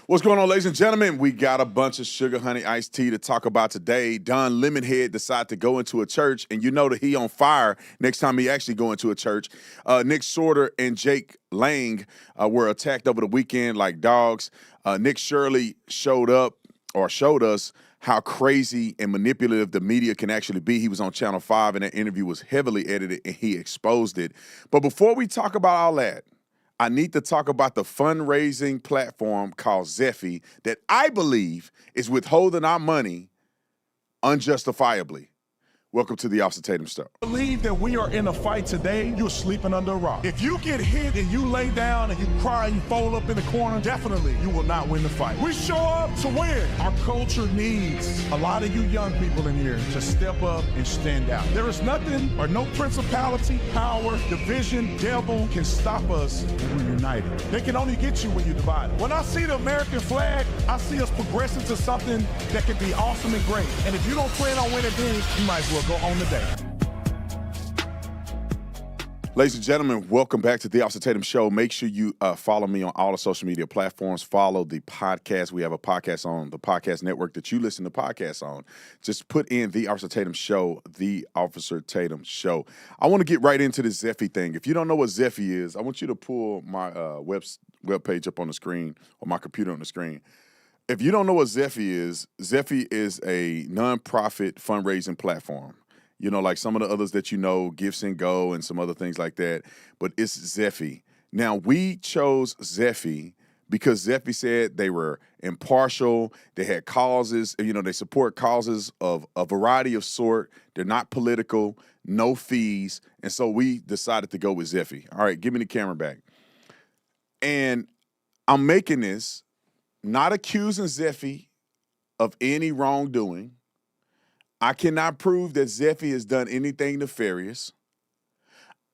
What's going on, ladies and gentlemen? We got a bunch of sugar honey iced tea to talk about today. Don Lemonhead decided to go into a church, and you know that he on fire next time he actually go into a church. Nick Shorter and Jake Lang were attacked over the weekend like dogs. Nick Shirley showed us how crazy and manipulative the media can actually be. He was on Channel 5, and that interview was heavily edited, and he exposed it. But before we talk about all that, I need to talk about the fundraising platform called Zeffy that I believe is withholding our money unjustifiably. Welcome to the Officer Tatum Show. Believe that we are in a fight today, you're sleeping under a rock. If you get hit and you lay down and you cry and you fold up in the corner, definitely you will not win the fight. We show up to win. Our culture needs a lot of you young people in here to step up and stand out. There is nothing or no principality, power, division, devil can stop us when we're united. They can only get you when you're divided. When I see the American flag, I see us progressing to something that can be awesome and great. And if you don't plan on winning then, you might as well go on today. Ladies and gentlemen, welcome back to the Officer Tatum Show. Make sure you follow me on all the social media platforms. Follow the podcast. We have a podcast on the podcast network that you listen to podcasts on. Just put in the Officer Tatum Show, the Officer Tatum Show. I want to get right into this Zeffy thing. If you don't know what Zeffy is, I want you to pull my web page up on the screen or my computer on the screen. If you don't know what Zeffy is a nonprofit fundraising platform. You know, like some of the others that you know, Gifts and Go and some other things like that. But it's Zeffy. Now, we chose Zeffy because Zeffy said they were impartial. They had causes. You know, they support causes of a variety of sort. They're not political, no fees. And so we decided to go with Zeffy. All right, give me the camera back. And I'm making this not accusing Zeffy of any wrongdoing. I cannot prove that Zeffy has done anything nefarious.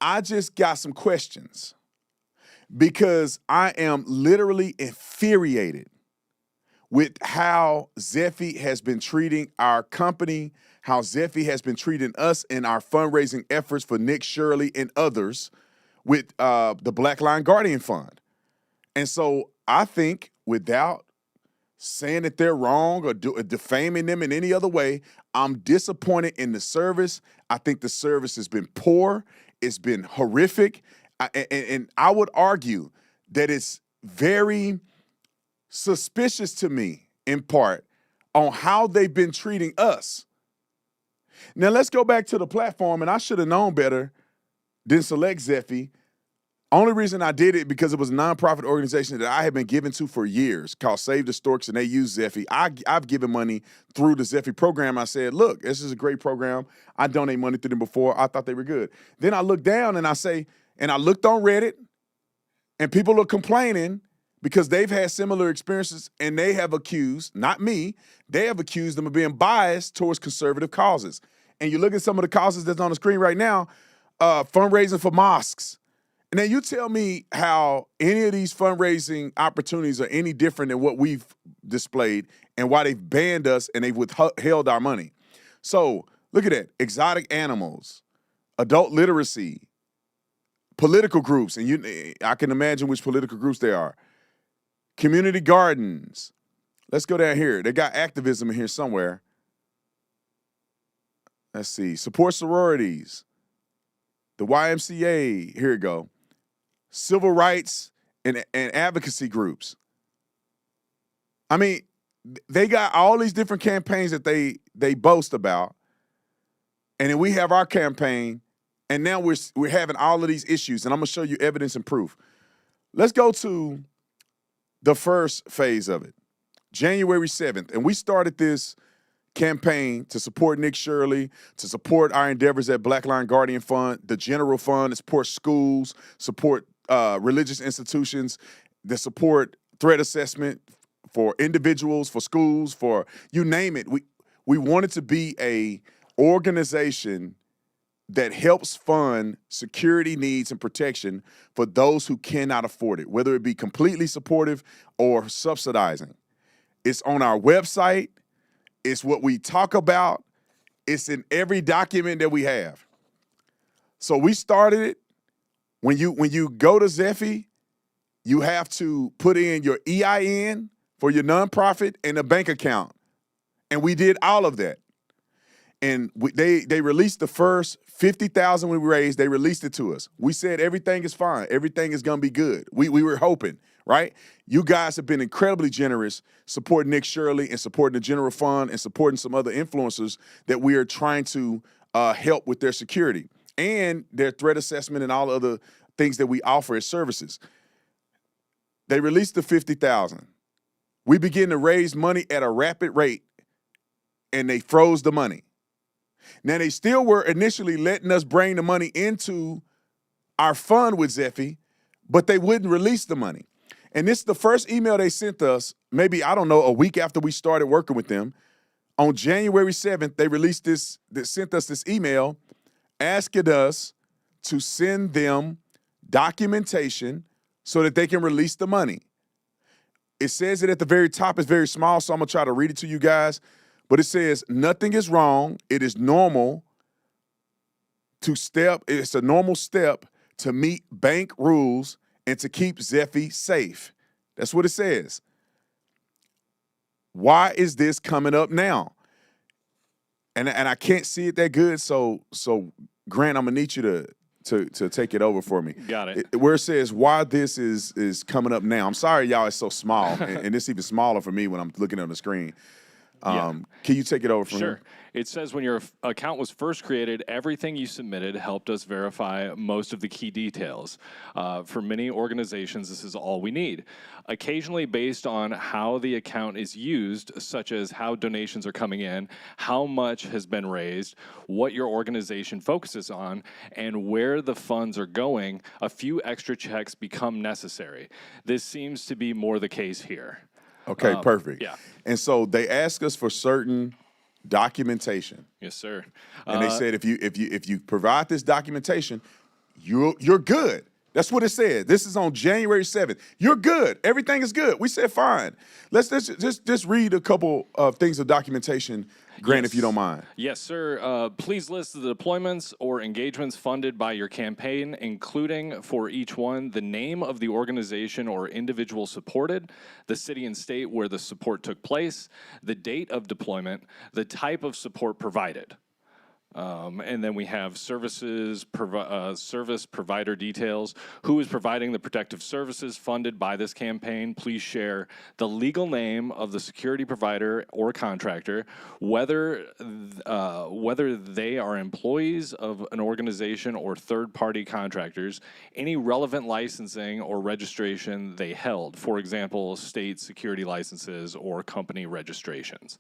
I just got some questions because I am literally infuriated with how Zeffy has been treating our company, how Zeffy has been treating us in our fundraising efforts for Nick Shirley and others with the Black Line Guardian Fund. And so I think without saying that they're wrong or defaming them in any other way, I'm disappointed in the service. I think the service has been poor. It's been horrific. And I would argue that it's very suspicious to me, in part, on how they've been treating us. Now, let's go back to the platform, and I should have known better than select Zeffy. Only reason I did it because it was a nonprofit organization that I have been given to for years called Save the Storks, and they use Zeffy. I've given money through the Zeffy program. I said, look, this is a great program. I donate money to them before. I thought they were good. Then I look down and I looked on Reddit, and people are complaining because they've had similar experiences, and they have accused, not me, they have accused them of being biased towards conservative causes. And you look at some of the causes that's on the screen right now, fundraising for mosques. Now, you tell me how any of these fundraising opportunities are any different than what we've displayed and why they've banned us and they've withheld our money. So look at that. Exotic animals, adult literacy, political groups, and I can imagine which political groups they are. Community gardens. Let's go down here. They got activism in here somewhere. Let's see. Support sororities. The YMCA. Here we go. Civil rights and advocacy groups. I mean, they got all these different campaigns that they boast about, and then we have our campaign, and now we're having all of these issues, and I'm gonna show you evidence and proof. Let's go to the first phase of it, January 7th, and we started this campaign to support Nick Shirley, to support our endeavors at Black Line Guardian Fund, the General Fund, to support schools, support religious institutions, that support threat assessment for individuals, for schools, for you name it. We wanted to be a organization that helps fund security needs and protection for those who cannot afford it, whether it be completely supportive or subsidizing. It's on our website. It's what we talk about. It's in every document that we have. So we started it. When you go to Zeffy, you have to put in your EIN for your nonprofit and a bank account. And we did all of that. And they released the first $50,000 we raised. They released it to us. We said everything is fine. Everything is gonna be good. We were hoping, right? You guys have been incredibly generous supporting Nick Shirley and supporting the general fund and supporting some other influencers that we are trying to help with their security and their threat assessment and all other things that we offer as services. They released the $50,000. We began to raise money at a rapid rate, and they froze the money. Now, they still were initially letting us bring the money into our fund with Zeffy, but they wouldn't release the money. And this is the first email they sent us, maybe, I don't know, a week after we started working with them. On January 7th, they sent us this email asking us to send them documentation so that they can release the money. It says it at the very top. It's very small, so I'm going to try to read it to you guys. But it says, nothing is wrong. It is normal it's a normal step to meet bank rules and to keep Zeffy safe. That's what it says. Why is this coming up now? And I can't see it that good, so Grant, I'm gonna need you to take it over for me. Got it. Where it says why this is coming up now. I'm sorry, y'all, it's so small, and it's even smaller for me when I'm looking on the screen. Can you take it over from here? Sure. It says when your account was first created, everything you submitted helped us verify most of the key details. For many organizations, this is all we need. Occasionally, based on how the account is used, such as how donations are coming in, how much has been raised, what your organization focuses on, and where the funds are going, a few extra checks become necessary. This seems to be more the case here. Okay, perfect. Yeah. And so they ask us for certain documentation. Yes, sir. And they said if you provide this documentation, you're good. That's what it said. This is on January 7th. You're good. Everything is good. We said fine. Let's just read a couple of things of documentation, Grant, if you don't mind. Yes, sir. Please list the deployments or engagements funded by your campaign, including for each one the name of the organization or individual supported, the city and state where the support took place, the date of deployment, the type of support provided. And then we have service provider details. Who is providing the protective services funded by this campaign? Please share the legal name of the security provider or contractor, whether they are employees of an organization or third-party contractors, any relevant licensing or registration they held, for example, state security licenses or company registrations.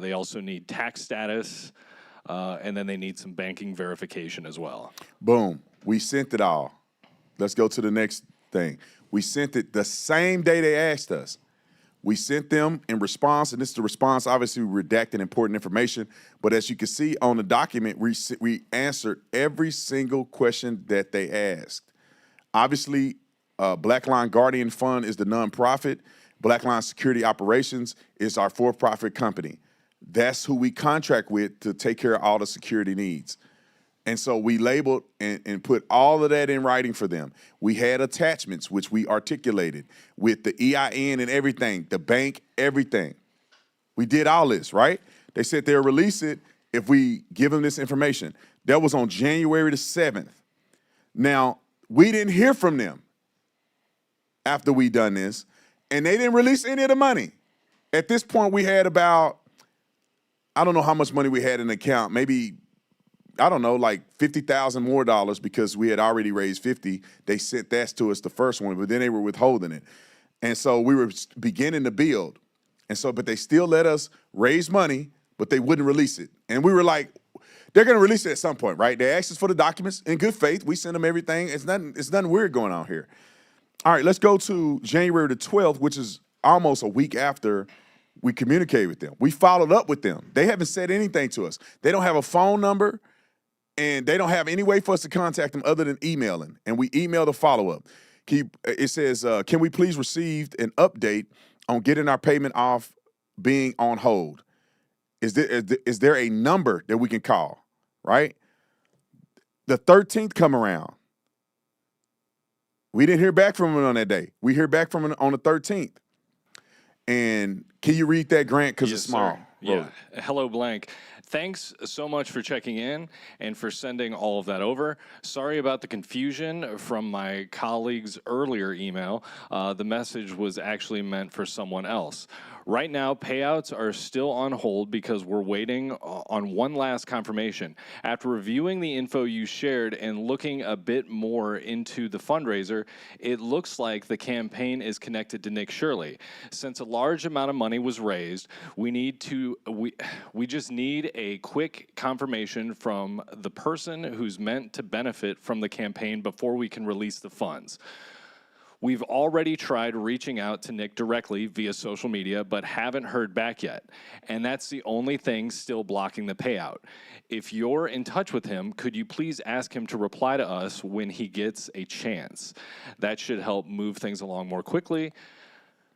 They also need tax status, and then they need some banking verification as well. Boom. We sent it all. Let's go to the next thing. We sent it the same day they asked us. We sent them in response, and this is the response. Obviously, we redacted important information, but as you can see on the document, we answered every single question that they asked. Obviously, Black Line Guardian Fund is the nonprofit. Black Line Security Operations is our for-profit company. That's who we contract with to take care of all the security needs. And so we labeled and put all of that in writing for them. We had attachments, which we articulated with the EIN and everything, the bank, everything. We did all this, right? They said they'll release it if we give them this information. That was on January the 7th. Now, we didn't hear from them after we done this, and they didn't release any of the money. At this point, we had about, I don't know how much money we had in the account, maybe, I don't know, like $50,000 more because we had already raised 50. They sent that to us the first one, but then they were withholding it. And so we were beginning to build. And so, but they still let us raise money, but they wouldn't release it. And we were like, they're gonna release it at some point, right? They asked us for the documents in good faith. We sent them everything. It's nothing weird going on here. All right, let's go to January the 12th, which is almost a week after we communicated with them. We followed up with them. They haven't said anything to us. They don't have a phone number, and they don't have any way for us to contact them other than emailing. And we emailed a follow-up. It says, can we please receive an update on getting our payment off being on hold? Is there a number that we can call, right? The 13th come around. We didn't hear back from them on that day. We hear back from them on the 13th. And can you read that, Grant? Because Yes, it's small. sir. Yeah. Hello, blank. Thanks so much for checking in and for sending all of that over. Sorry about the confusion from my colleague's earlier email. The message was actually meant for someone else. Right now, payouts are still on hold because we're waiting on one last confirmation. After reviewing the info you shared and looking a bit more into the fundraiser, it looks like the campaign is connected to Nick Shirley. Since a large amount of money was raised, we just need a quick confirmation from the person who's meant to benefit from the campaign before we can release the funds. We've already tried reaching out to Nick directly via social media, but haven't heard back yet. And that's the only thing still blocking the payout. If you're in touch with him, could you please ask him to reply to us when he gets a chance? That should help move things along more quickly.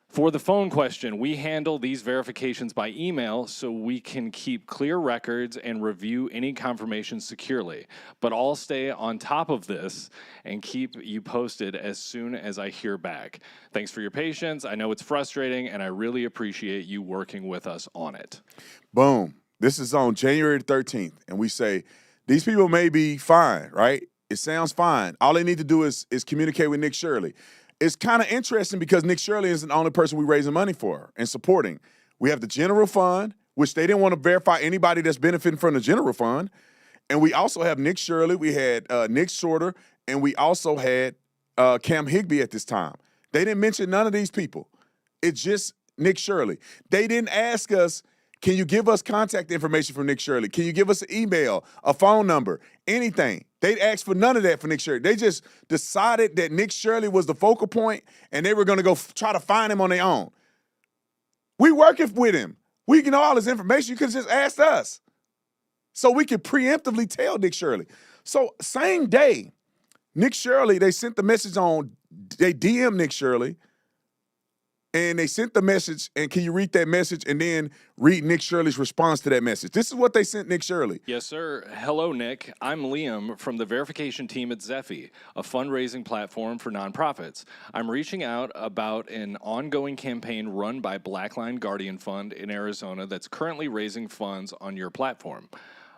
For the phone question, we handle these verifications by email so we can keep clear records and review any confirmations securely. But I'll stay on top of this and keep you posted as soon as I hear back. Thanks for your patience. I know it's frustrating, and I really appreciate you working with us on it. Boom. This is on January 13th, and we say, these people may be fine, right? It sounds fine. All they need to do is communicate with Nick Shirley. It's kind of interesting because Nick Shirley isn't the only person we're raising money for and supporting. We have the general fund, which they didn't want to verify anybody that's benefiting from the general fund. And we also have Nick Shirley. We had Nick Shorter, and we also had Cam Higbee at this time. They didn't mention none of these people. It's just Nick Shirley. They didn't ask us, can you give us contact information from Nick Shirley? Can you give us an email, a phone number, anything? They asked for none of that for Nick Shirley. They just decided that Nick Shirley was the focal point, and they were going to go try to find him on their own. We working with him. We get all his information. You could have just asked us. So we could preemptively tell Nick Shirley. So same day, Nick Shirley, they sent the message on, they DM Nick Shirley, and they sent the message, and can you read that message and then read Nick Shirley's response to that message? This is what they sent Nick Shirley. Yes, sir. Hello, Nick. I'm Liam from the verification team at Zephy, a fundraising platform for nonprofits. I'm reaching out about an ongoing campaign run by Blackline Guardian Fund in Arizona that's currently raising funds on your platform.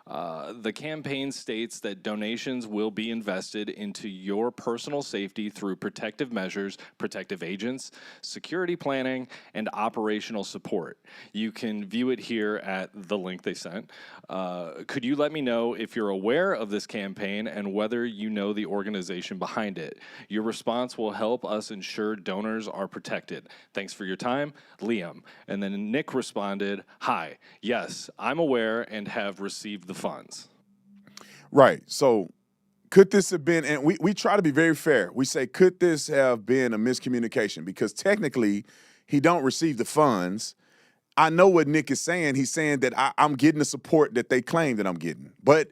The campaign states that donations will be invested into your personal safety through protective measures, protective agents, security planning, and operational support. You can view it here at the link they sent. Could you let me know if you're aware of this campaign and whether you know the organization behind it? Your response will help us ensure donors are protected. Thanks for your time, Liam. And then Nick responded, hi, yes, I'm aware and have received the funds. Right. So could this have been, and we try to be very fair. We say, could this have been a miscommunication? Because technically, he don't receive the funds. I know what Nick is saying. He's saying that I'm getting the support that they claim that I'm getting. But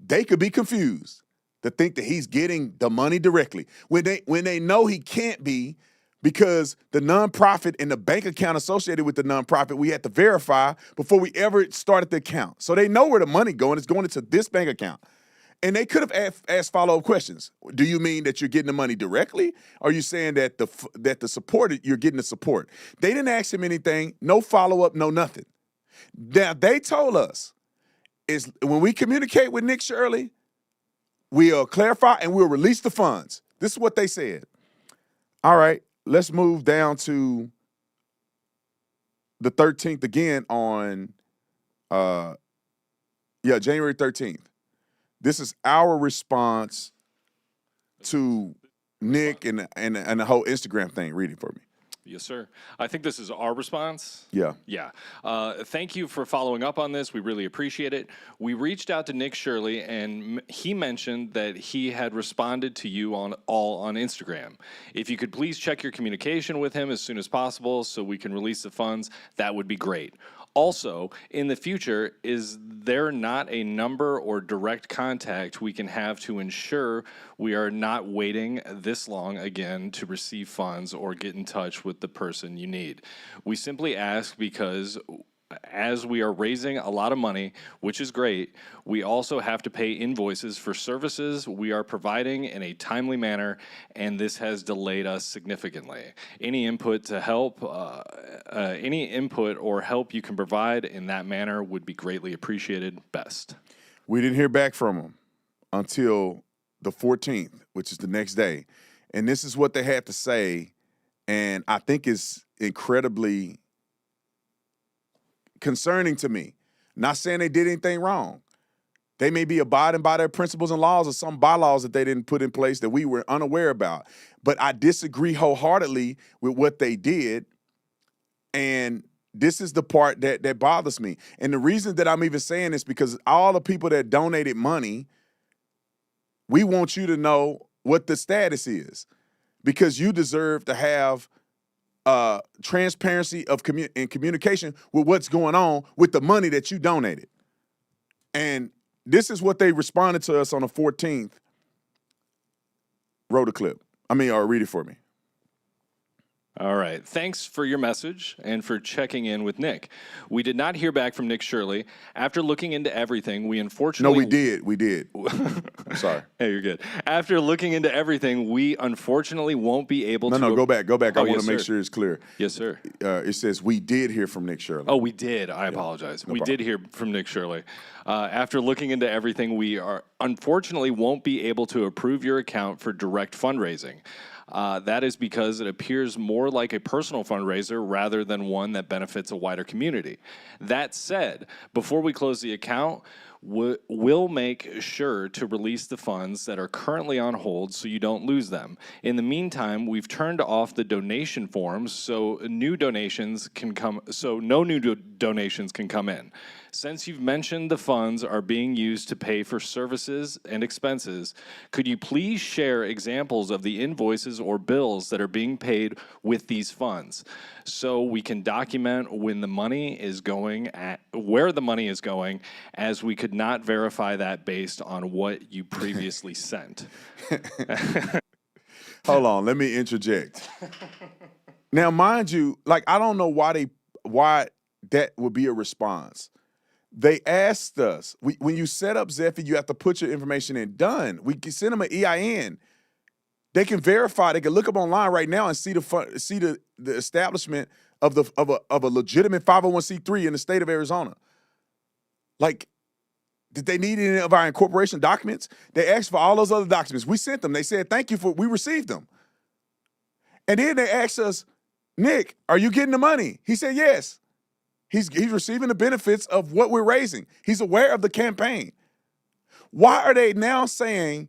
they could be confused to think that he's getting the money directly when they know he can't be, because the nonprofit and the bank account associated with the nonprofit, we had to verify before we ever started the account. So they know where the money going. It's going into this bank account. And they could have asked follow-up questions. Do you mean that you're getting the money directly? Or are you saying that the support, you're getting the support? They didn't ask him anything, no follow-up, no nothing. Now, they told us, is when we communicate with Nick Shirley, we'll clarify and we'll release the funds. This is what they said. All right. Let's move down to the 13th again on, January 13th. This is our response to Nick and the whole Instagram thing. Read it for me. Yes, sir. I think this is our response. Yeah. Yeah. Thank you for following up on this. We really appreciate it. We reached out to Nick Shirley, and he mentioned that he had responded to you on Instagram. If you could please check your communication with him as soon as possible so we can release the funds, that would be great. Also, in the future, is there not a number or direct contact we can have to ensure we are not waiting this long again to receive funds or get in touch with the person you need? We simply ask because as we are raising a lot of money, which is great, we also have to pay invoices for services we are providing in a timely manner, and this has delayed us significantly. Any input to help, any input or help you can provide in that manner would be greatly appreciated. Best. We didn't hear back from them until the 14th, which is the next day. And this is what they had to say, and I think it's incredibly concerning to me. Not saying they did anything wrong. They may be abiding by their principles and laws or some bylaws that they didn't put in place that we were unaware about. But I disagree wholeheartedly with what they did, and this is the part that bothers me. And the reason that I'm even saying this because all the people that donated money, we want you to know what the status is, because you deserve to have transparency and communication with what's going on with the money that you donated. And this is what they responded to us on the 14th. Roll the clip. Or read it for me. All right. Thanks for your message and for checking in with Nick. We did not hear back from Nick Shirley. After looking into everything, we unfortunately... No, we did. We did. I'm sorry. Hey, you're good. After looking into everything, we unfortunately won't be able to... No, go back. I want yes, to make sir. sure it's clear. Yes, sir. It says we did hear from Nick Shirley. Oh, we did. I apologize. No we problem. did hear from Nick Shirley. After looking into everything, we are unfortunately won't be able to approve your account for direct fundraising. That is because it appears more like a personal fundraiser rather than one that benefits a wider community. That said, before we close the account, we'll make sure to release the funds that are currently on hold so you don't lose them. In the meantime, we've turned off the donation forms so no new donations can come in. Since you've mentioned the funds are being used to pay for services and expenses, could you please share examples of the invoices or bills that are being paid with these funds so we can document when the money is going where the money is going, as we could not verify that based on what you previously sent? Hold on, let me interject. Now, mind you, I don't know why that would be a response. They asked us, when you set up Zephy, you have to put your information in. Done. We can send them an EIN. They can verify. They can look up online right now and see the establishment of a legitimate 501c3 in the state of Arizona. Did they need any of our incorporation documents? They asked for all those other documents. We sent them. They said, thank you we received them. And then they asked us, Nick, are you getting the money? He said, yes. He's receiving the benefits of what we're raising. He's aware of the campaign. Why are they now saying,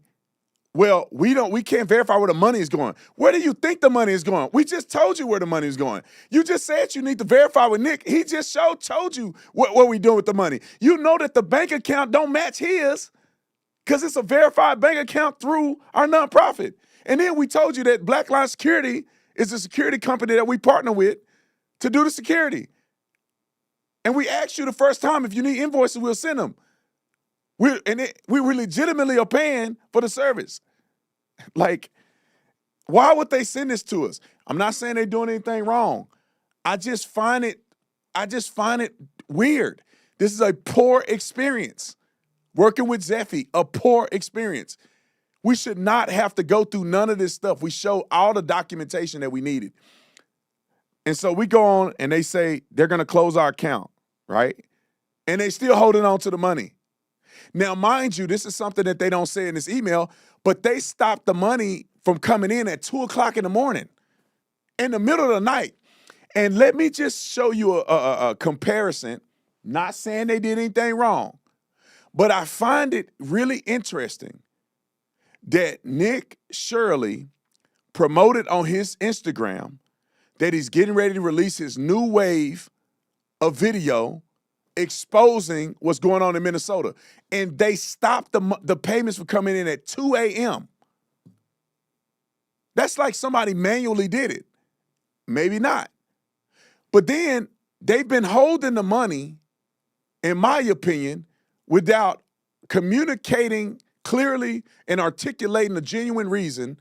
well, we can't verify where the money is going? Where do you think the money is going? We just told you where the money is going. You just said you need to verify with Nick. He just told you what we're doing with the money. You know that the bank account don't match his because it's a verified bank account through our nonprofit. And then we told you that Blackline Security is a security company that we partner with to do the security. And we asked you the first time, if you need invoices, we'll send them. We legitimately are paying for the service. Why would they send this to us? I'm not saying they're doing anything wrong. I just find it weird. This is a poor experience. Working with Zephy, a poor experience. We should not have to go through none of this stuff. We show all the documentation that we needed. And so we go on and they say they're going to close our account, right? And they still holding on to the money. Now, mind you, this is something that they don't say in this email, but they stopped the money from coming in at 2 o'clock in the morning, in the middle of the night. And let me just show you a comparison, not saying they did anything wrong, but I find it really interesting that Nick Shirley promoted on his Instagram that he's getting ready to release his new wave of video exposing what's going on in Minnesota. And they stopped the payments from coming in at 2 a.m. That's like somebody manually did it. Maybe not. But then they've been holding the money, in my opinion, without communicating clearly and articulating a genuine reason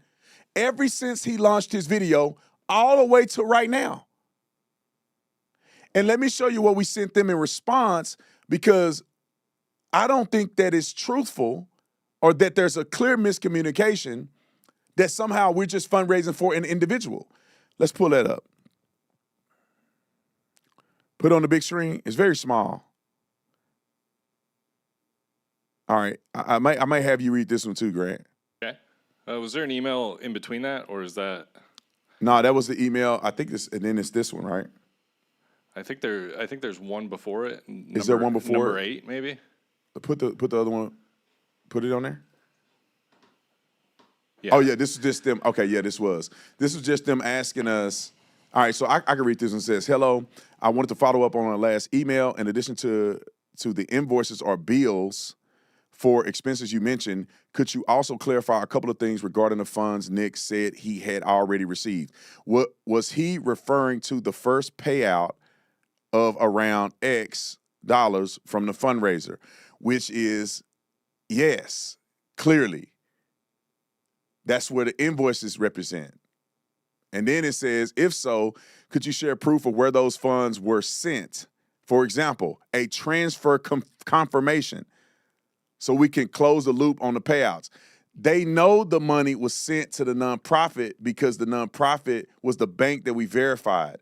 ever since he launched his video all the way to right now. And let me show you what we sent them in response, because I don't think that it's truthful or that there's a clear miscommunication that somehow we're just fundraising for an individual. Let's pull that up. Put it on the big screen. It's very small. All right. I might have you read this one too, Grant. Okay. Was there an email in between that, or is that? No, that was the email. I think this, and then it's this one, right? I think there's one before it. Is there one before number it? 8, maybe? Put the other one. Put it on there. Yeah. Oh yeah, this is just them. Okay, yeah, this was just them asking us. All right, so I can read this one. It says, hello, I wanted to follow up on our last email. In addition to the invoices or bills for expenses you mentioned, could you also clarify a couple of things regarding the funds Nick said he had already received? What was he referring to, the first payout of around X dollars from the fundraiser, which is, yes, clearly. That's where the invoices represent. And then it says, if so, could you share proof of where those funds were sent? For example, a transfer confirmation, so we can close the loop on the payouts. They know the money was sent to the nonprofit because the nonprofit was the bank that we verified.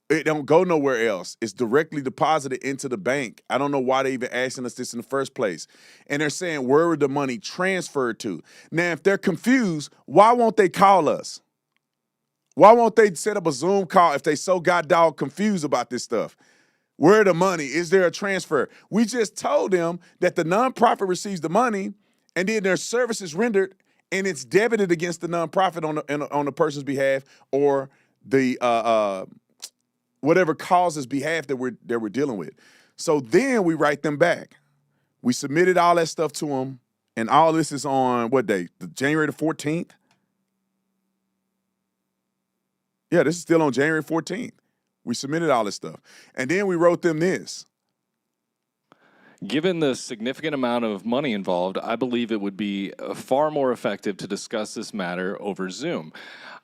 It don't go nowhere else. It's directly deposited into the bank. I don't know why they even asking us this in the first place. And they're saying, where would the money transferred to? Now, if they're confused, why won't they call us? Why won't they set up a Zoom call if they so goddamn confused about this stuff? Where the money? Is there a transfer? We just told them that the nonprofit receives the money and then their service is rendered and it's debited against the nonprofit on the person's behalf, or the whatever cause's behalf that we're dealing with. So then we write them back. We submitted all that stuff to them, and all this is on what day? January the 14th? Yeah, this is still on January 14th. We submitted all this stuff. And then we wrote them this. Given the significant amount of money involved, I believe it would be far more effective to discuss this matter over Zoom.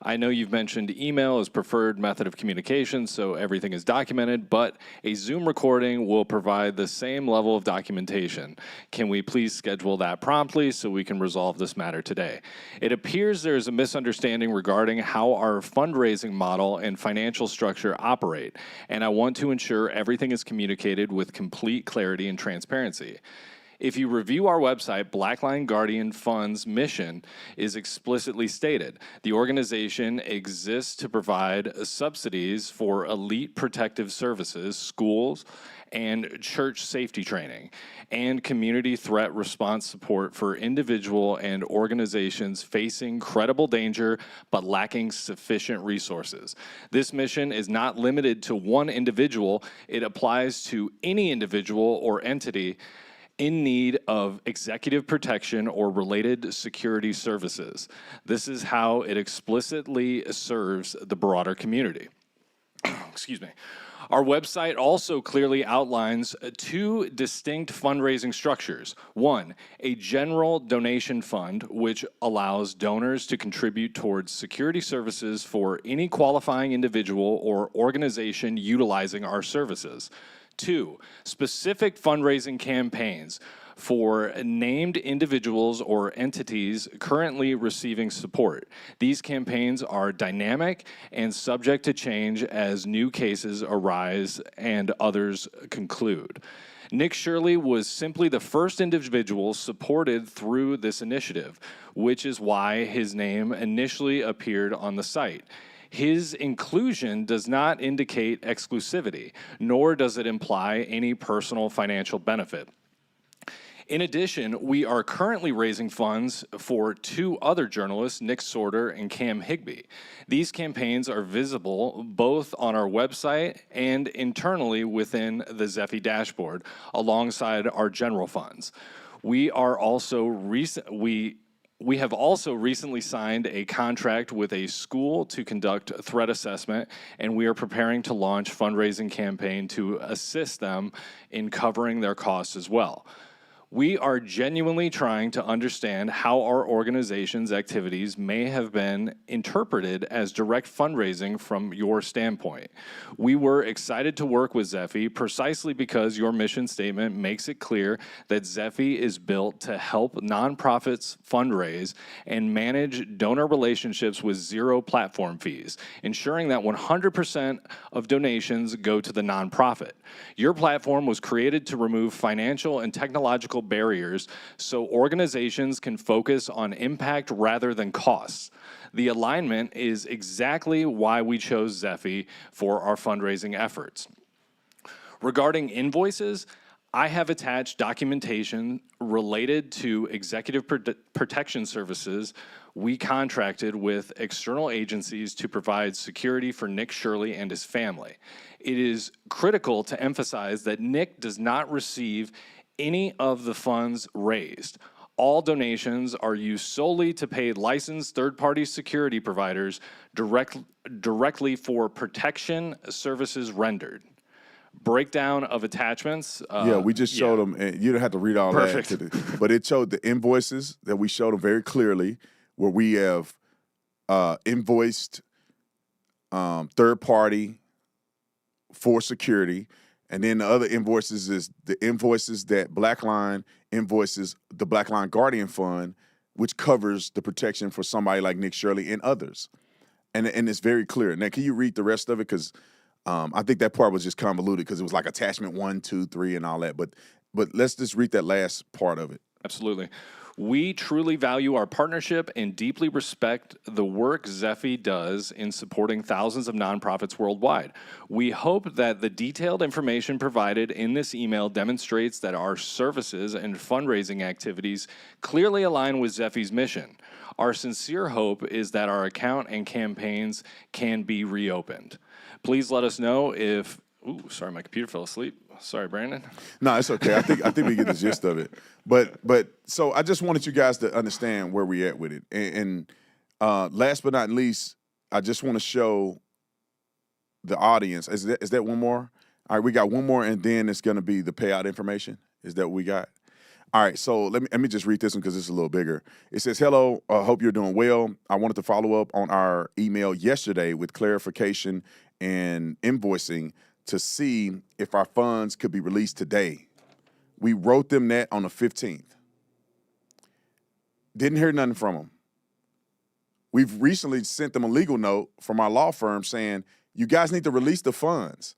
I know you've mentioned email as preferred method of communication, so everything is documented, but a Zoom recording will provide the same level of documentation. Can we please schedule that promptly so we can resolve this matter today? It appears there's a misunderstanding regarding how our fundraising model and financial structure operate, and I want to ensure everything is communicated with complete clarity and transparency. If you review our website, Blackline Guardian Fund's mission is explicitly stated. The organization exists to provide subsidies for elite protective services, schools, and church safety training, and community threat response support for individual and organizations facing credible danger but lacking sufficient resources. This mission is not limited to one individual. It applies to any individual or entity in need of executive protection or related security services. This is how it explicitly serves the broader community. Excuse me. Our website also clearly outlines two distinct fundraising structures. One, a general donation fund, which allows donors to contribute towards security services for any qualifying individual or organization utilizing our services. Two, specific fundraising campaigns for named individuals or entities currently receiving support. These campaigns are dynamic and subject to change as new cases arise and others conclude. Nick Shirley was simply the first individual supported through this initiative, which is why his name initially appeared on the site. His inclusion does not indicate exclusivity, nor does it imply any personal financial benefit. In addition, we are currently raising funds for two other journalists, Nick Sorter and Cam Higbee. These campaigns are visible both on our website and internally within the Zephy dashboard, alongside our general funds. We have also recently signed a contract with a school to conduct a threat assessment, and we are preparing to launch fundraising campaign to assist them in covering their costs as well. We are genuinely trying to understand how our organization's activities may have been interpreted as direct fundraising from your standpoint. We were excited to work with Zephy precisely because your mission statement makes it clear that Zephy is built to help nonprofits fundraise and manage donor relationships with zero platform fees, ensuring that 100% of donations go to the nonprofit. Your platform was created to remove financial and technological barriers so organizations can focus on impact rather than costs. The alignment is exactly why we chose Zephy for our fundraising efforts. Regarding invoices, I have attached documentation related to executive protection services we contracted with external agencies to provide security for Nick Shirley and his family. It is critical to emphasize that Nick does not receive any of the funds raised. All donations are used solely to pay licensed third-party security providers directly for protection services rendered. Breakdown of attachments. Yeah, we just showed them, and you don't have to read all Perfect. that. But it showed the invoices that we showed them very clearly, where we have invoiced third party for security, and then the other invoices is the invoices that Blackline invoices the Blackline Guardian Fund, which covers the protection for somebody like Nick Shirley and others, and it's very clear. Now, can you read the rest of it? Because I think that part was just convoluted because it was like attachment 1, 2, 3, and all that. But let's just read that last part of it. Absolutely. We truly value our partnership and deeply respect the work Zephy does in supporting thousands of nonprofits worldwide. We hope that the detailed information provided in this email demonstrates that our services and fundraising activities clearly align with Zephy's mission. Our sincere hope is that our account and campaigns can be reopened. Please let us know if, sorry, my computer fell asleep. Sorry, Brandon. No, it's okay. I think we get the gist of it. But so I just wanted you guys to understand where we at with it. And last but not least, I just want to show the audience. Is that one more? All right, we got one more, and then it's going to be the payout information. Is that what we got? All right, so let me just read this one because it's a little bigger. It says, hello, hope you're doing well. I wanted to follow up on our email yesterday with clarification and invoicing to see if our funds could be released today. We wrote them that on the 15th. Didn't hear nothing from them. We've recently sent them a legal note from our law firm saying, you guys need to release the funds.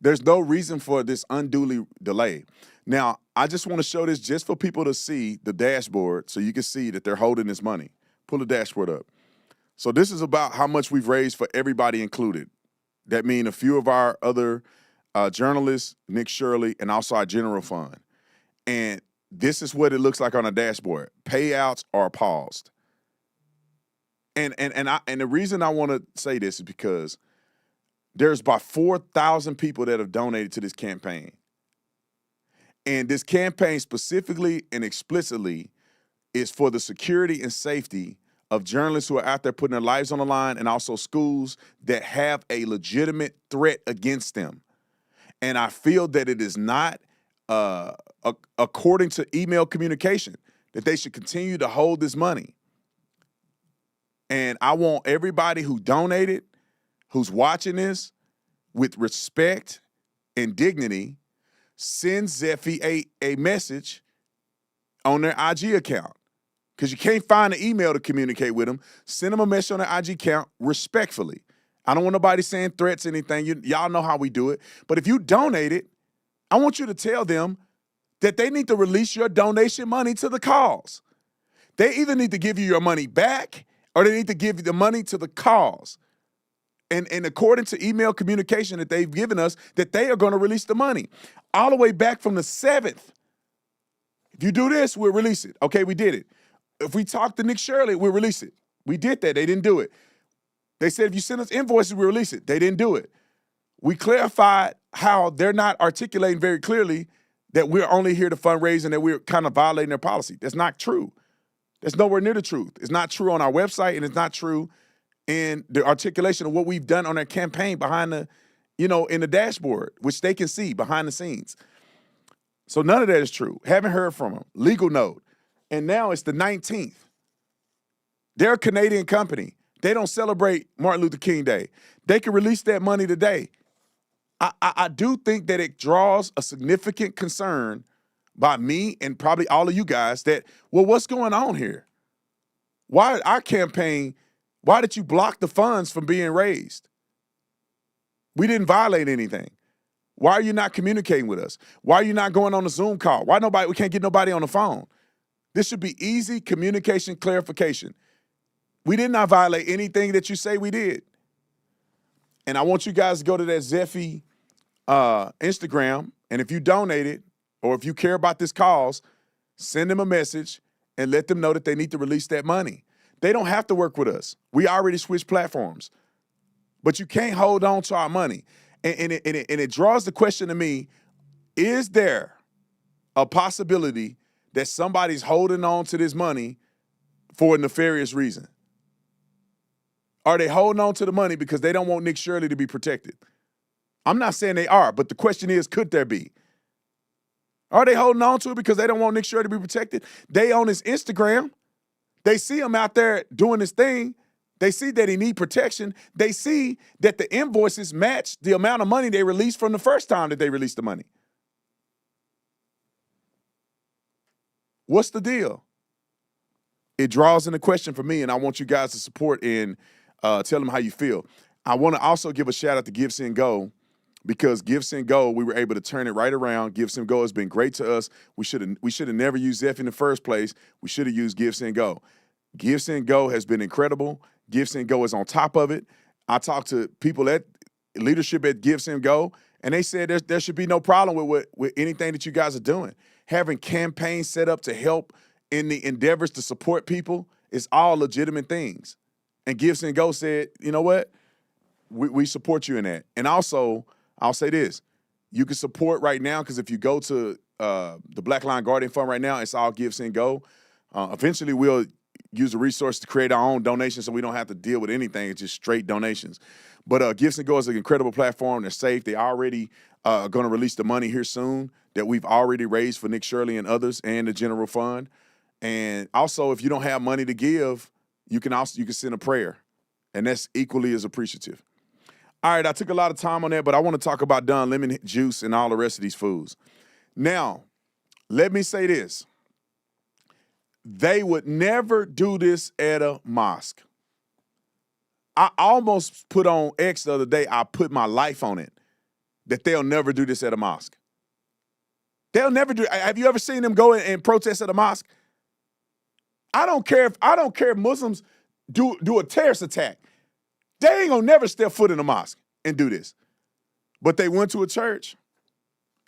There's no reason for this unduly delay. Now, I just want to show this just for people to see the dashboard so you can see that they're holding this money. Pull the dashboard up. So this is about how much we've raised for everybody included. That means a few of our other journalists, Nick Shirley, and also our general fund. And this is what it looks like on a dashboard. Payouts are paused. And the reason I want to say this is because there's about 4,000 people that have donated to this campaign. And this campaign specifically and explicitly is for the security and safety of journalists who are out there putting their lives on the line, and also schools that have a legitimate threat against them. And I feel that it is not according to email communication that they should continue to hold this money. And I want everybody who donated, who's watching this, with respect and dignity, send Zephy a message on their IG account. Because you can't find an email to communicate with them. Send them a message on their IG account respectfully. I don't want nobody saying threats or anything. Y'all know how we do it. But if you donated, I want you to tell them that they need to release your donation money to the cause. They either need to give you your money back or they need to give you the money to the cause. And according to email communication that they've given us, that they are going to release the money. All the way back from the 7th. If you do this, we'll release it. Okay, we did it. If we talk to Nick Shirley, we'll release it. We did that. They didn't do it. They said if you send us invoices, we'll release it. They didn't do it. We clarified how they're not articulating very clearly that we're only here to fundraise and that we're kind of violating their policy. That's not true. That's nowhere near the truth. It's not true on our website, and it's not true in the articulation of what we've done on our campaign behind the, in the dashboard, which they can see behind the scenes. So none of that is true. Haven't heard from them. Legal note. And now it's the 19th. They're a Canadian company. They don't celebrate Martin Luther King Day. They can release that money today. I do think that it draws a significant concern by me and probably all of you guys that, well, what's going on here? Why our campaign, why did you block the funds from being raised? We didn't violate anything. Why are you not communicating with us? Why are you not going on a Zoom call? We can't get nobody on the phone? This should be easy communication clarification. We did not violate anything that you say we did. And I want you guys to go to that Zeffy Instagram, and if you donated or if you care about this cause, send them a message and let them know that they need to release that money. They don't have to work with us. We already switched platforms. But you can't hold on to our money. And it draws the question to me, is there a possibility that somebody's holding on to this money for a nefarious reason? Are they holding on to the money because they don't want Nick Shirley to be protected? I'm not saying they are, but the question is, could there be? Are they holding on to it because they don't want Nick Shirley to be protected? They on his Instagram. They see him out there doing his thing. They see that he need protection. They see that the invoices match the amount of money they released from the first time that they released the money. What's the deal? It draws in a question for me, and I want you guys to support and tell them how you feel. I want to also give a shout out to Give Send Go, because Give Send Go, we were able to turn it right around. Give Send Go has been great to us. We should have never used Zeph in the first place. We should have used Give Send Go. Give Send Go has been incredible. Give Send Go is on top of it. I talked to people at leadership at Give Send Go, and they said there should be no problem with anything that you guys are doing. Having campaigns set up to help in the endeavors to support people is all legitimate things. And Give Send Go said, you know what? We support you in that. And also, I'll say this. You can support right now, because if you go to the Black Lion Guardian Fund right now, it's all Give Send Go. Eventually, we'll use the resource to create our own donations so we don't have to deal with anything. It's just straight donations. But Give Send Go is an incredible platform. They're safe. They already going to release the money here soon that we've already raised for Nick Shirley and others and the general fund. And also, if you don't have money to give, you can send a prayer, and that's equally as appreciative. All right, I took a lot of time on that, but I want to talk about Don Lemon juice and all the rest of these foods. Now, let me say this. They would never do this at a mosque. I almost put on X the other day, I put my life on it, that they'll never do this at a mosque. They'll never do it. Have you ever seen them go and protest at a mosque? I don't care if Muslims do a terrorist attack. They ain't gonna never step foot in a mosque and do this. But they went to a church,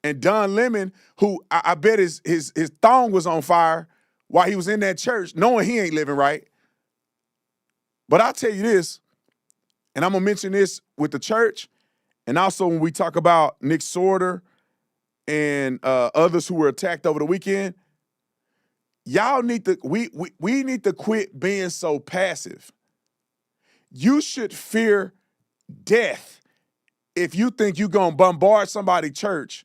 and Don Lemon, who I bet his thong was on fire while he was in that church, knowing he ain't living right. But I'll tell you this, and I'm gonna mention this with the church, and also when we talk about Nick Sorter and others who were attacked over the weekend. Y'all need to, we need to quit being so passive. You should fear death if you think you're going to bombard somebody's church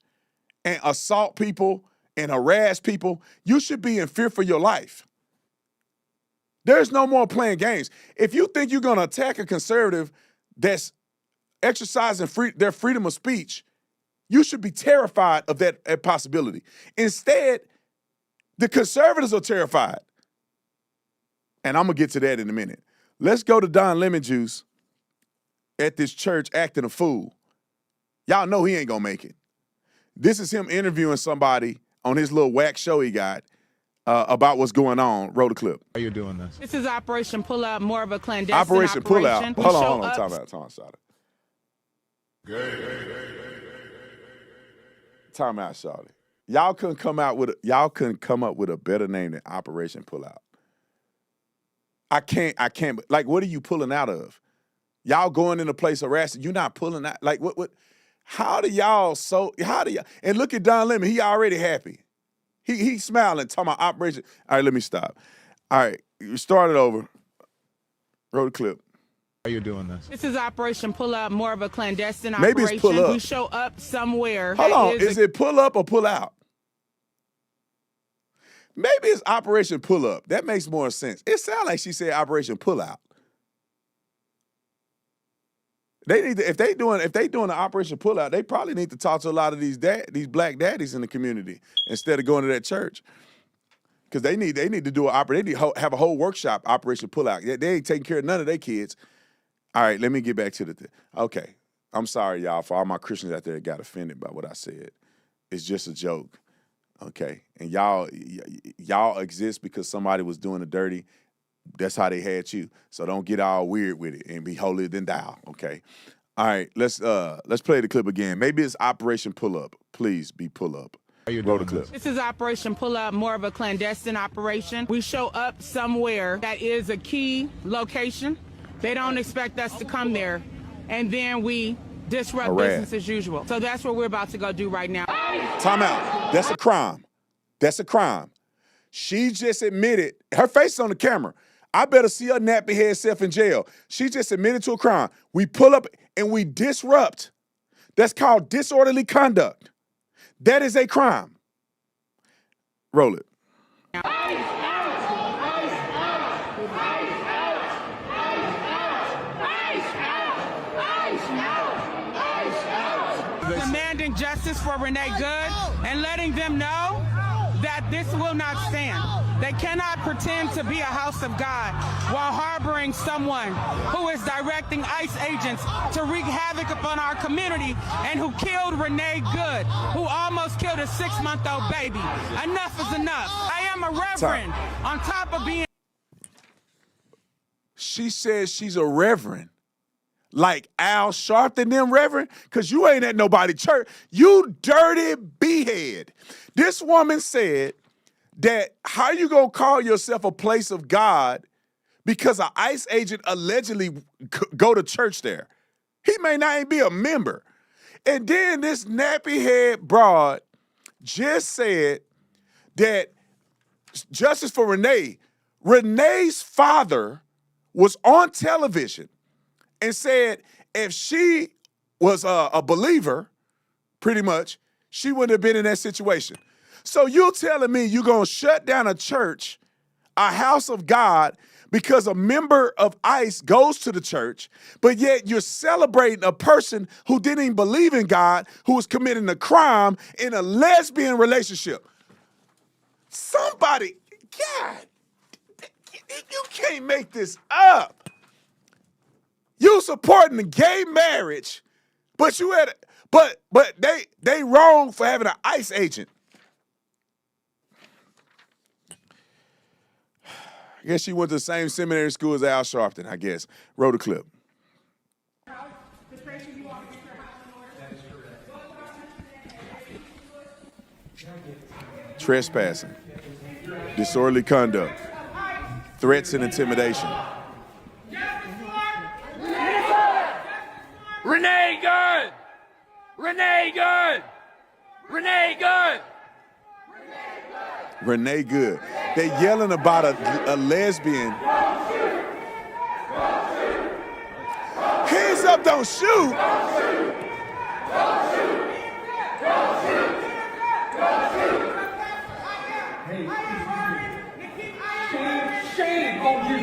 and assault people and harass people. You should be in fear for your life. There's no more playing games. If you think you're going to attack a conservative that's exercising their freedom of speech, you should be terrified of that possibility. Instead, the conservatives are terrified. And I'm going to get to that in a minute. Let's go to Don Lemon Juice at this church acting a fool. Y'all know he ain't going to make it. This is him interviewing somebody on his little whack show he got about what's going on. Roll the clip. How are you doing this? This is Operation Pullout, more of a clandestine Operation Pullout. Hold on. Time out, Shirley. Y'all couldn't come up with a better name than Operation Pullout. I can't. Like, what are you pulling out of? Y'all going in a place harassing. You're not pulling out. Like, what? How do y'all? And look at Don Lemon. He already happy. He's smiling, talking about Operation. All right, let me stop. All right, you started over. Roll the clip. How are you doing this? This is Operation Pullout, more of a clandestine Maybe operation. it's pull up. We show up somewhere. Hold on, is it pull up or pull out? Maybe it's Operation Pull Up. That makes more sense. It sounds like she said Operation Pull Out. They need to, if they doing the Operation Pull Out, they probably need to talk to a lot of these black daddies in the community instead of going to that church. Because they need to do they need to have a whole workshop, Operation Pull Out. They ain't taking care of none of their kids. All right, let me get back to the thing. Okay, I'm sorry, y'all, for all my Christians out there that got offended by what I said. It's just a joke, okay? And y'all exist because somebody was doing the dirty. That's how they had you. So don't get all weird with it and be holier than thou, okay? All right, let's play the clip again. Maybe it's Operation Pull Up. Please be Pull Up. Roll the clip. This is Operation Pull Up, more of a clandestine operation. We show up somewhere that is a key location. They don't expect us to come there, and then we disrupt business as usual. So that's what we're about to go do right now. Time out. That's a crime. That's a crime. She just admitted, her face is on the camera. I better see her nappy head self in jail. She just admitted to a crime. We pull up and we disrupt. That's called disorderly conduct. That is a crime. Roll it. Demanding justice for Renee Good and letting them know that this will not stand. They cannot pretend to be a house of God while harboring someone who is directing ICE agents to wreak havoc upon our community and who killed Renee Good, who almost killed a 6-month-old baby. Enough is enough. I am a reverend on top of being... She says she's a reverend. Like Al Sharpton them reverend? Because you ain't at nobody church. You dirty behead. This woman said that how you gonna call yourself a place of God because an ICE agent allegedly go to church there? He may not even be a member. And then this nappy head broad just said that justice for Renee. Renee's father was on television and said if she was a believer, pretty much, she wouldn't have been in that situation. So you're telling me you're going to shut down a church, a house of God, because a member of ICE goes to the church, but yet you're celebrating a person who didn't even believe in God, who was committing a crime in a lesbian relationship. Somebody, God, you can't make this up. You supporting the gay marriage, but you had, but they wrong for having an ICE agent. I guess she went to the same seminary school as Al Sharpton, I guess. Roll the clip. Trespassing, disorderly conduct, threats and intimidation. Renee Good! Renee Good! Renee Good! Renee Good. They yelling about a lesbian. Hands up, don't shoot.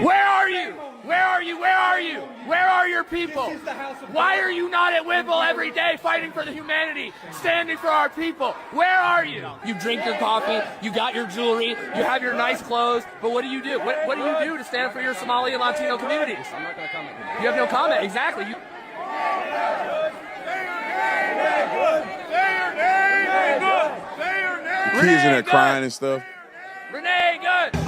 Where are you? Where are you? Where are you? Where are your people? Why are you not at Whipple every day fighting for the humanity, standing for our people? Where are you? You drink your coffee, you got your jewelry, you have your nice clothes, but what do you do? What do you do to stand for your Somali and Latino communities? I'm not going to comment. You have no comment, exactly. Kids in there crying and stuff. Renee Good!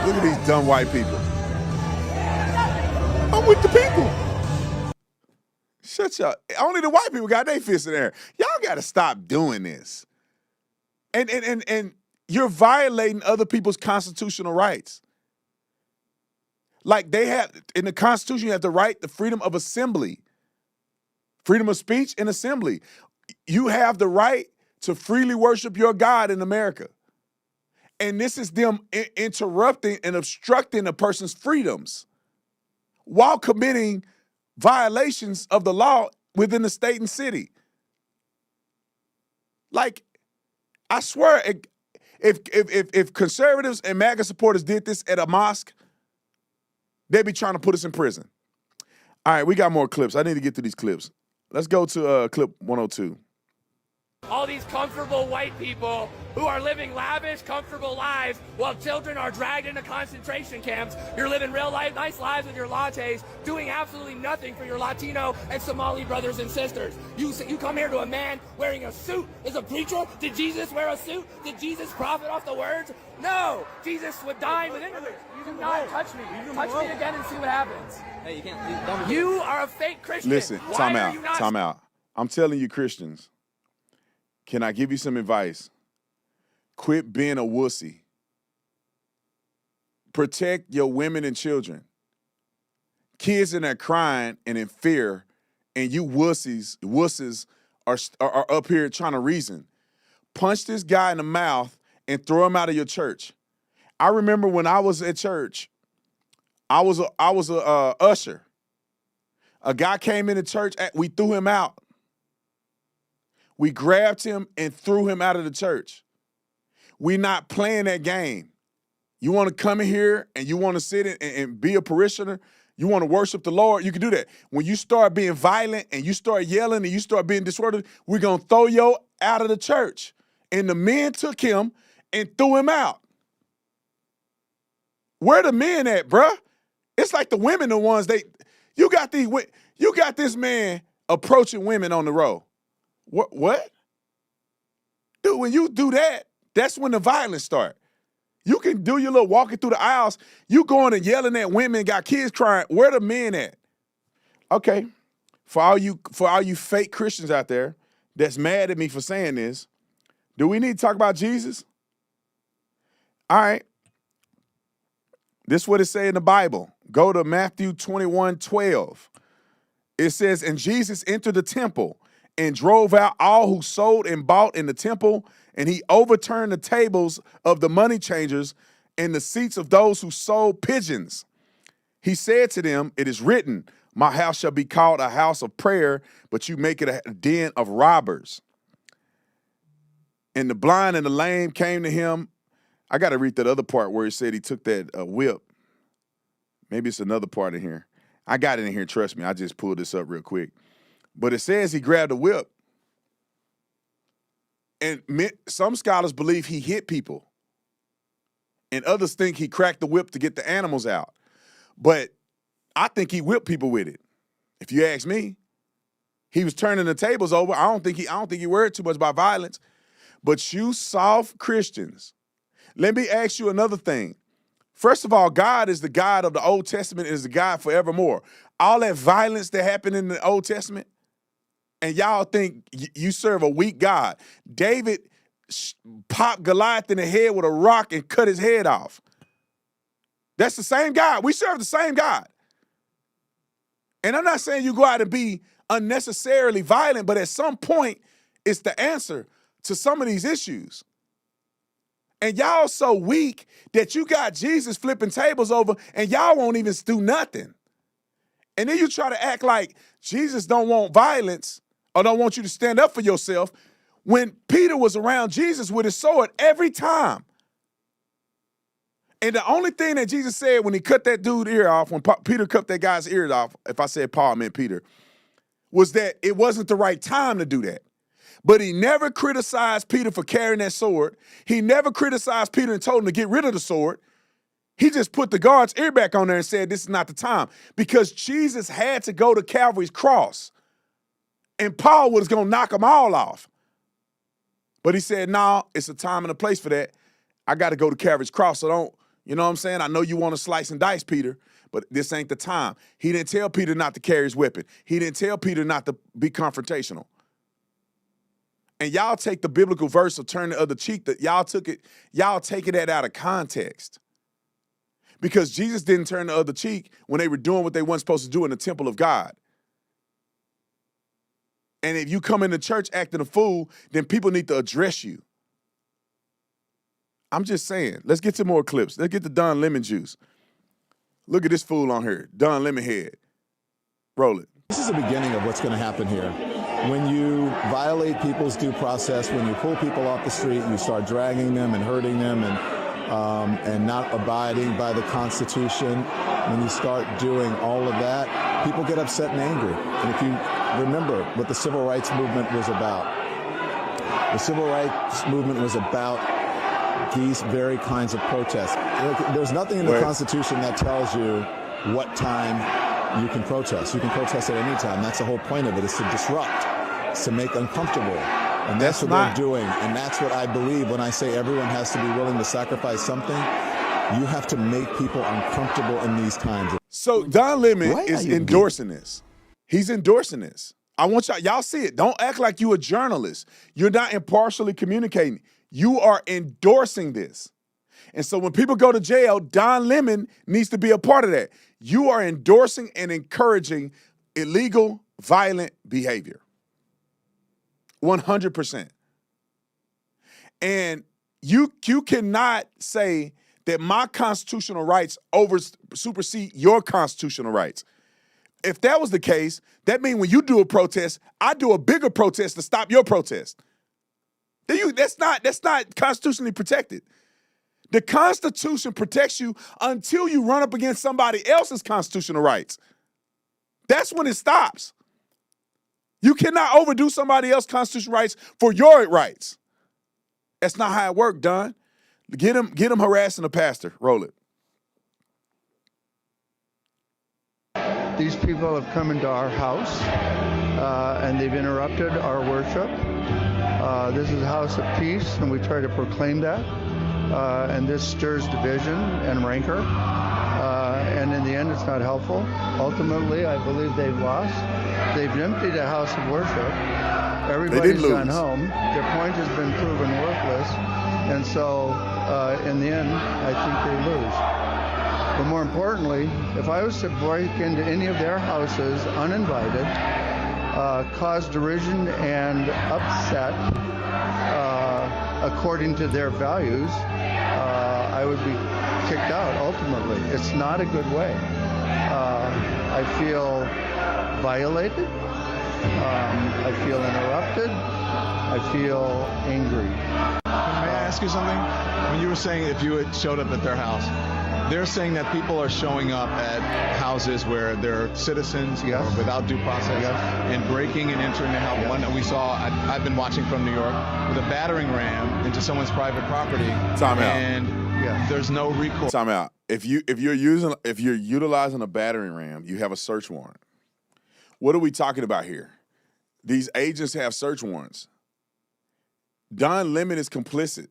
Look at these dumb white people. I'm with the people. Shut y'all. Only the white people got their fists in there. Y'all got to stop doing this. And you're violating other people's constitutional rights. Like they have, in the Constitution, you have the right, the freedom of assembly, freedom of speech and assembly. You have the right to freely worship your God in America. And this is them interrupting and obstructing a person's freedoms while committing violations of the law within the state and city. Like, I swear, if conservatives and MAGA supporters did this at a mosque, they'd be trying to put us in prison. All right, we got more clips. I need to get through these clips. Let's go to clip 102. All these comfortable white people who are living lavish, comfortable lives while children are dragged into concentration camps. You're living real life, nice lives with your lattes, doing absolutely nothing for your Latino and Somali brothers and sisters. You come here to a man wearing a suit as a preacher. Did Jesus wear a suit? Did Jesus profit off the words? No. Jesus would dine with immigrants. You do not touch me. Touch me again and see what happens. Hey, you can't. You are a fake Christian. Listen, time out. I'm telling you, Christians, can I give you some advice? Quit being a wussy. Protect your women and children. Kids in there crying and in fear, and you wusses are up here trying to reason. Punch this guy in the mouth and throw him out of your church. I remember when I was at church, I was a usher. A guy came into church, we threw him out. We grabbed him and threw him out of the church. We're not playing that game. You want to come in here and you want to sit and be a parishioner, you want to worship the Lord, you can do that. When you start being violent and you start yelling and you start being disorderly, we're going to throw you out of the church. And the men took him and threw him out. Where the men at, bruh? It's like the women, the ones you got this man approaching women on the road. What? Dude, when you do that, that's when the violence starts. You can do your little walking through the aisles. You going and yelling at women, got kids crying. Where the men at? Okay, for all you fake Christians out there that's mad at me for saying this, do we need to talk about Jesus? All right. This is what it say in the Bible. Go to Matthew 21:12. It says, and Jesus entered the temple and drove out all who sold and bought in the temple, and he overturned the tables of the money changers and the seats of those who sold pigeons. He said to them, it is written, my house shall be called a house of prayer, but you make it a den of robbers. And the blind and the lame came to him. I got to read that other part where he said he took that whip. Maybe it's another part in here. I got it in here, trust me. I just pulled this up real quick. But it says he grabbed a whip. And some scholars believe he hit people. And others think he cracked the whip to get the animals out. But I think he whipped people with it. If you ask me, he was turning the tables over. I don't think he worried too much about violence. But you soft Christians, let me ask you another thing. First of all, God is the God of the Old Testament and is the God forevermore. All that violence that happened in the Old Testament, and y'all think you serve a weak God. David popped Goliath in the head with a rock and cut his head off. That's the same God. We serve the same God. And I'm not saying you go out and be unnecessarily violent, but at some point, it's the answer to some of these issues. And y'all so weak that you got Jesus flipping tables over and y'all won't even do nothing. And then you try to act like Jesus don't want violence or don't want you to stand up for yourself when Peter was around Jesus with his sword every time. And the only thing that Jesus said when he cut that dude's ear off, when Peter cut that guy's ear off, if I said Paul, I meant Peter, was that it wasn't the right time to do that. But he never criticized Peter for carrying that sword. He never criticized Peter and told him to get rid of the sword. He just put the guard's ear back on there and said, this is not the time. Because Jesus had to go to Calvary's cross. And Paul was going to knock them all off. But he said, no, it's a time and a place for that. I got to go to Calvary's cross. So don't, you know what I'm saying? I know you want to slice and dice, Peter, but this ain't the time. He didn't tell Peter not to carry his weapon. He didn't tell Peter not to be confrontational. And y'all take the biblical verse of turn the other cheek, that y'all taking that out of context. Because Jesus didn't turn the other cheek when they were doing what they weren't supposed to do in the temple of God. And if you come into church acting a fool, then people need to address you. I'm just saying, let's get to more clips. Let's get to Don Lemon Juice. Look at this fool on here, Don Lemonhead. Roll it. This is the beginning of what's going to happen here. When you violate people's due process, when you pull people off the street, you start dragging them and hurting them and not abiding by the Constitution. When you start doing all of that, people get upset and angry. And if you remember what the Civil Rights Movement was about, the Civil Rights Movement was about these very kinds of protests. There's nothing in the Constitution that tells you what time you can protest. You can protest at any time. That's the whole point of it, is to disrupt, it's to make uncomfortable. And that's what they're doing. And that's what I believe when I say everyone has to be willing to sacrifice something. You have to make people uncomfortable in these times. So Don Lemon is endorsing this. He's endorsing this. I want y'all see it. Don't act like you a journalist. You're not impartially communicating. You are endorsing this. And so when people go to jail, Don Lemon needs to be a part of that. You are endorsing and encouraging illegal, violent behavior. 100%. And you cannot say that my constitutional rights supersede your constitutional rights. If that was the case, that means when you do a protest, I do a bigger protest to stop your protest. That's not constitutionally protected. The Constitution protects you until you run up against somebody else's constitutional rights. That's when it stops. You cannot overdo somebody else's constitutional rights for your rights. That's not how it works, Don. Get him harassing a pastor. Roll it. These people have come into our house and they've interrupted our worship. This is a house of peace, and we try to proclaim that. And this stirs division and rancor. And in the end, it's not helpful. Ultimately, I believe they've lost. They've emptied a house of worship. Everybody's gone home. Their point has been proven worthless. And so, in the end, I think they lose. But more importantly, if I was to break into any of their houses uninvited, cause derision and upset according to their values, I would be kicked out ultimately. It's not a good way. I feel violated. I feel interrupted. I feel angry. May I ask you something? When you were saying if you had showed up at their house, they're saying that people are showing up at houses where they're citizens without due process and breaking and entering their house. One that we saw, I've been watching from New York, with a battering ram into someone's private property. Time out. And there's no recourse. Time out. If you're utilizing a battering ram, you have a search warrant. What are we talking about here? These agents have search warrants. Don Lemon is complicit.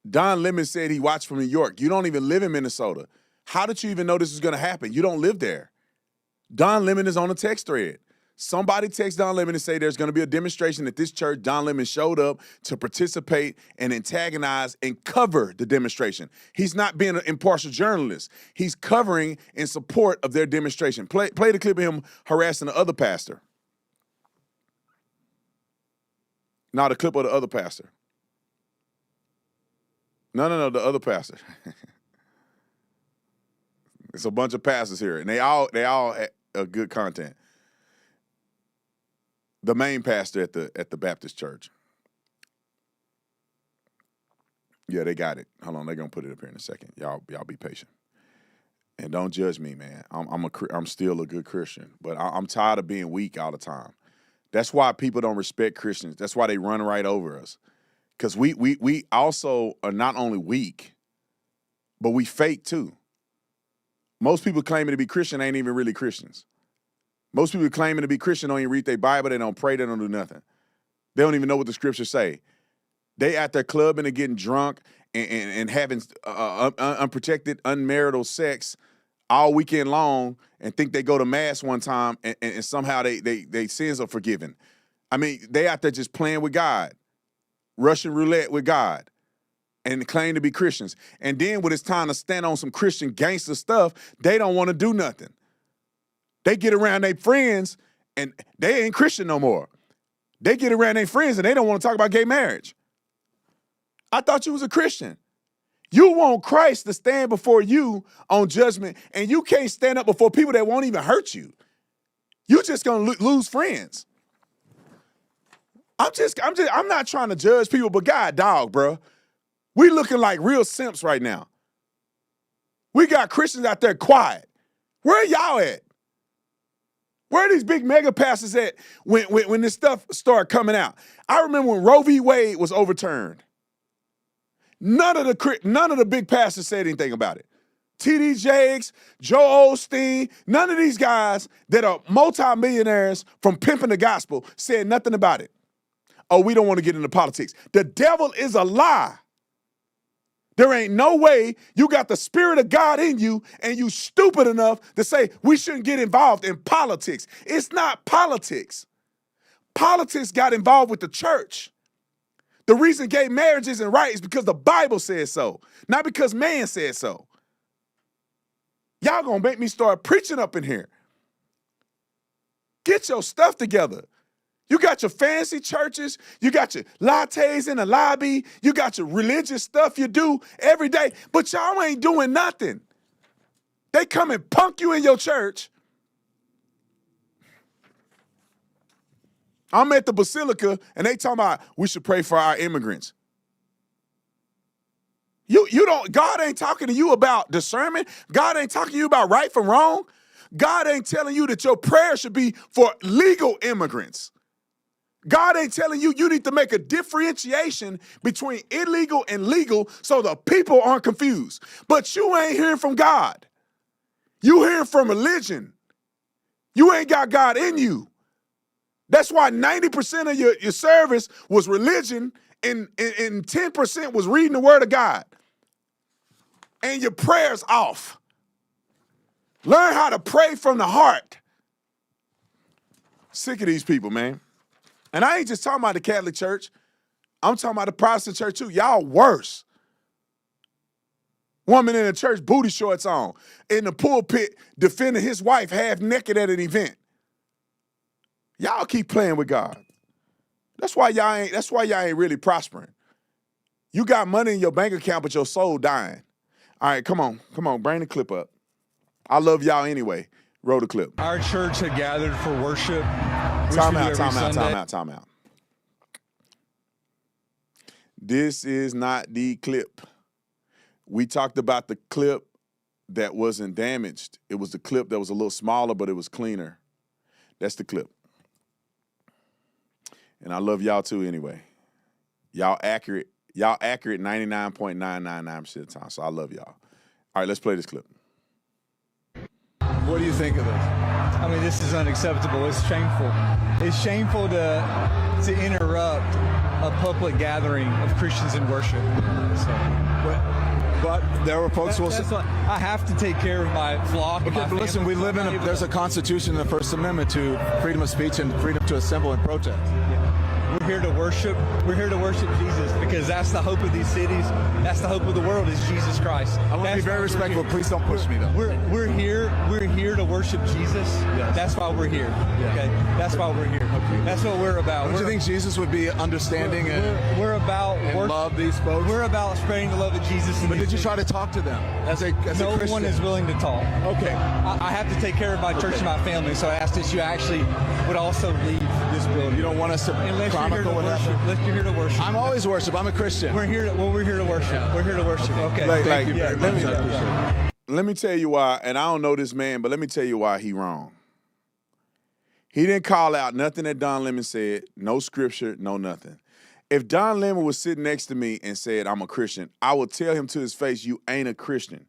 Don Lemon said he watched from New York. You don't even live in Minnesota. How did you even know this was going to happen? You don't live there. Don Lemon is on a text thread. Somebody texts Don Lemon and say there's going to be a demonstration at this church. Don Lemon showed up to participate and antagonize and cover the demonstration. He's not being an impartial journalist. He's covering in support of their demonstration. Play the clip of him harassing the other pastor. No, the clip of the other pastor. No, the other pastor. It's a bunch of pastors here, and they all have good content. The main pastor at the Baptist church. Yeah, they got it. Hold on, they're gonna put it up here in a second. Y'all be patient, and don't judge me, man. I'm still a good Christian, but I'm tired of being weak all the time. That's why people don't respect Christians. That's why they run right over us. Because we also are not only weak, but we fake too. Most people claiming to be Christian ain't even really Christians. Most people claiming to be Christian don't even read their Bible, they don't pray, they don't do nothing. They don't even know what the scriptures say. They out there clubbing and getting drunk and having unprotected, unmarital sex all weekend long and think they go to mass one time and somehow they sins are forgiven. I mean, they out there just playing with God. Russian roulette with God, and claim to be Christians. And then when it's time to stand on some Christian gangster stuff, they don't want to do nothing. They get around their friends, and they ain't Christian no more. They get around their friends, and they don't want to talk about gay marriage. I thought you was a Christian. You want Christ to stand before you on judgment, and you can't stand up before people that won't even hurt you. you just gonna lose friends. I'm not trying to judge people, but God, dog, bro, we looking like real simps right now. We got Christians out there quiet. Where are y'all at? Where are these big mega pastors at when this stuff started coming out? I remember when Roe v. Wade was overturned. None of the big pastors said anything about it. T.D. Jakes, Joel Osteen, none of these guys that are multimillionaires from pimping the gospel said nothing about it. Oh, we don't want to get into politics. The devil is a lie. There ain't no way you got the Spirit of God in you and you stupid enough to say we shouldn't get involved in politics. It's not politics. Politics got involved with the church. The reason gay marriage isn't right is because the Bible says so, not because man said so. Y'all gonna make me start preaching up in here. Get your stuff together. You got your fancy churches, you got your lattes in the lobby, you got your religious stuff you do every day, but y'all ain't doing nothing. They come and punk you in your church. I'm at the Basilica and they talking about we should pray for our immigrants. God ain't talking to you about discernment. God ain't talking to you about right from wrong. God ain't telling you that your prayer should be for legal immigrants. God ain't telling you need to make a differentiation between illegal and legal so the people aren't confused. But you ain't hearing from God. You hearing from religion. You ain't got God in you. That's why 90% of your service was religion and 10% was reading the word of God. And your prayers off. Learn how to pray from the heart. Sick of these people, man. And I ain't just talking about the Catholic Church. I'm talking about the Protestant church too. Y'all worse. Woman in the church, booty shorts on, in the pulpit, defending his wife half naked at an event. Y'all keep playing with God. That's why y'all ain't really prospering. You got money in your bank account, but your soul dying. All right, come on, bring the clip up. I love y'all anyway. Roll the clip. Our church had gathered for worship. Time out. This is not the clip. We talked about the clip that wasn't damaged. It was the clip that was a little smaller, but it was cleaner. That's the clip. And I love y'all too anyway. Y'all accurate 99.999% of the time. So I love y'all. All right, let's play this clip. What do you think of this? I mean, this is unacceptable. It's shameful. It's shameful to interrupt a public gathering of Christians in worship. But there were folks who will say, I have to take care of my flock. okay, but listen, we live there's a constitution in the First Amendment to freedom of speech and freedom to assemble and protest. We're here to worship. We're here to worship Jesus because that's the hope of these cities. That's the hope of the world is Jesus Christ. I want to be very respectful. Please don't push me though. We're here to worship Jesus. Yes. That's why we're here. Yes. Okay. That's why we're here. Okay. That's what we're about. Don't you think Jesus would be understanding we're about and love these folks? We're about spreading the love of Jesus. But did you try to talk to them as a no Christian? one is willing to talk. Okay. I have to take care of my church and my family, so I asked that you actually would also leave this building. You don't want us to chronicle what happened? Unless you're here to worship. I'm always worship. I'm a Christian. We're here to worship. Yeah. We're here to worship. Okay. Thank you very much. Let me tell you why, and I don't know this man, but let me tell you why he wrong. He didn't call out nothing that Don Lemon said, no scripture, no nothing. If Don Lemon was sitting next to me and said, I'm a Christian, I would tell him to his face, you ain't a Christian.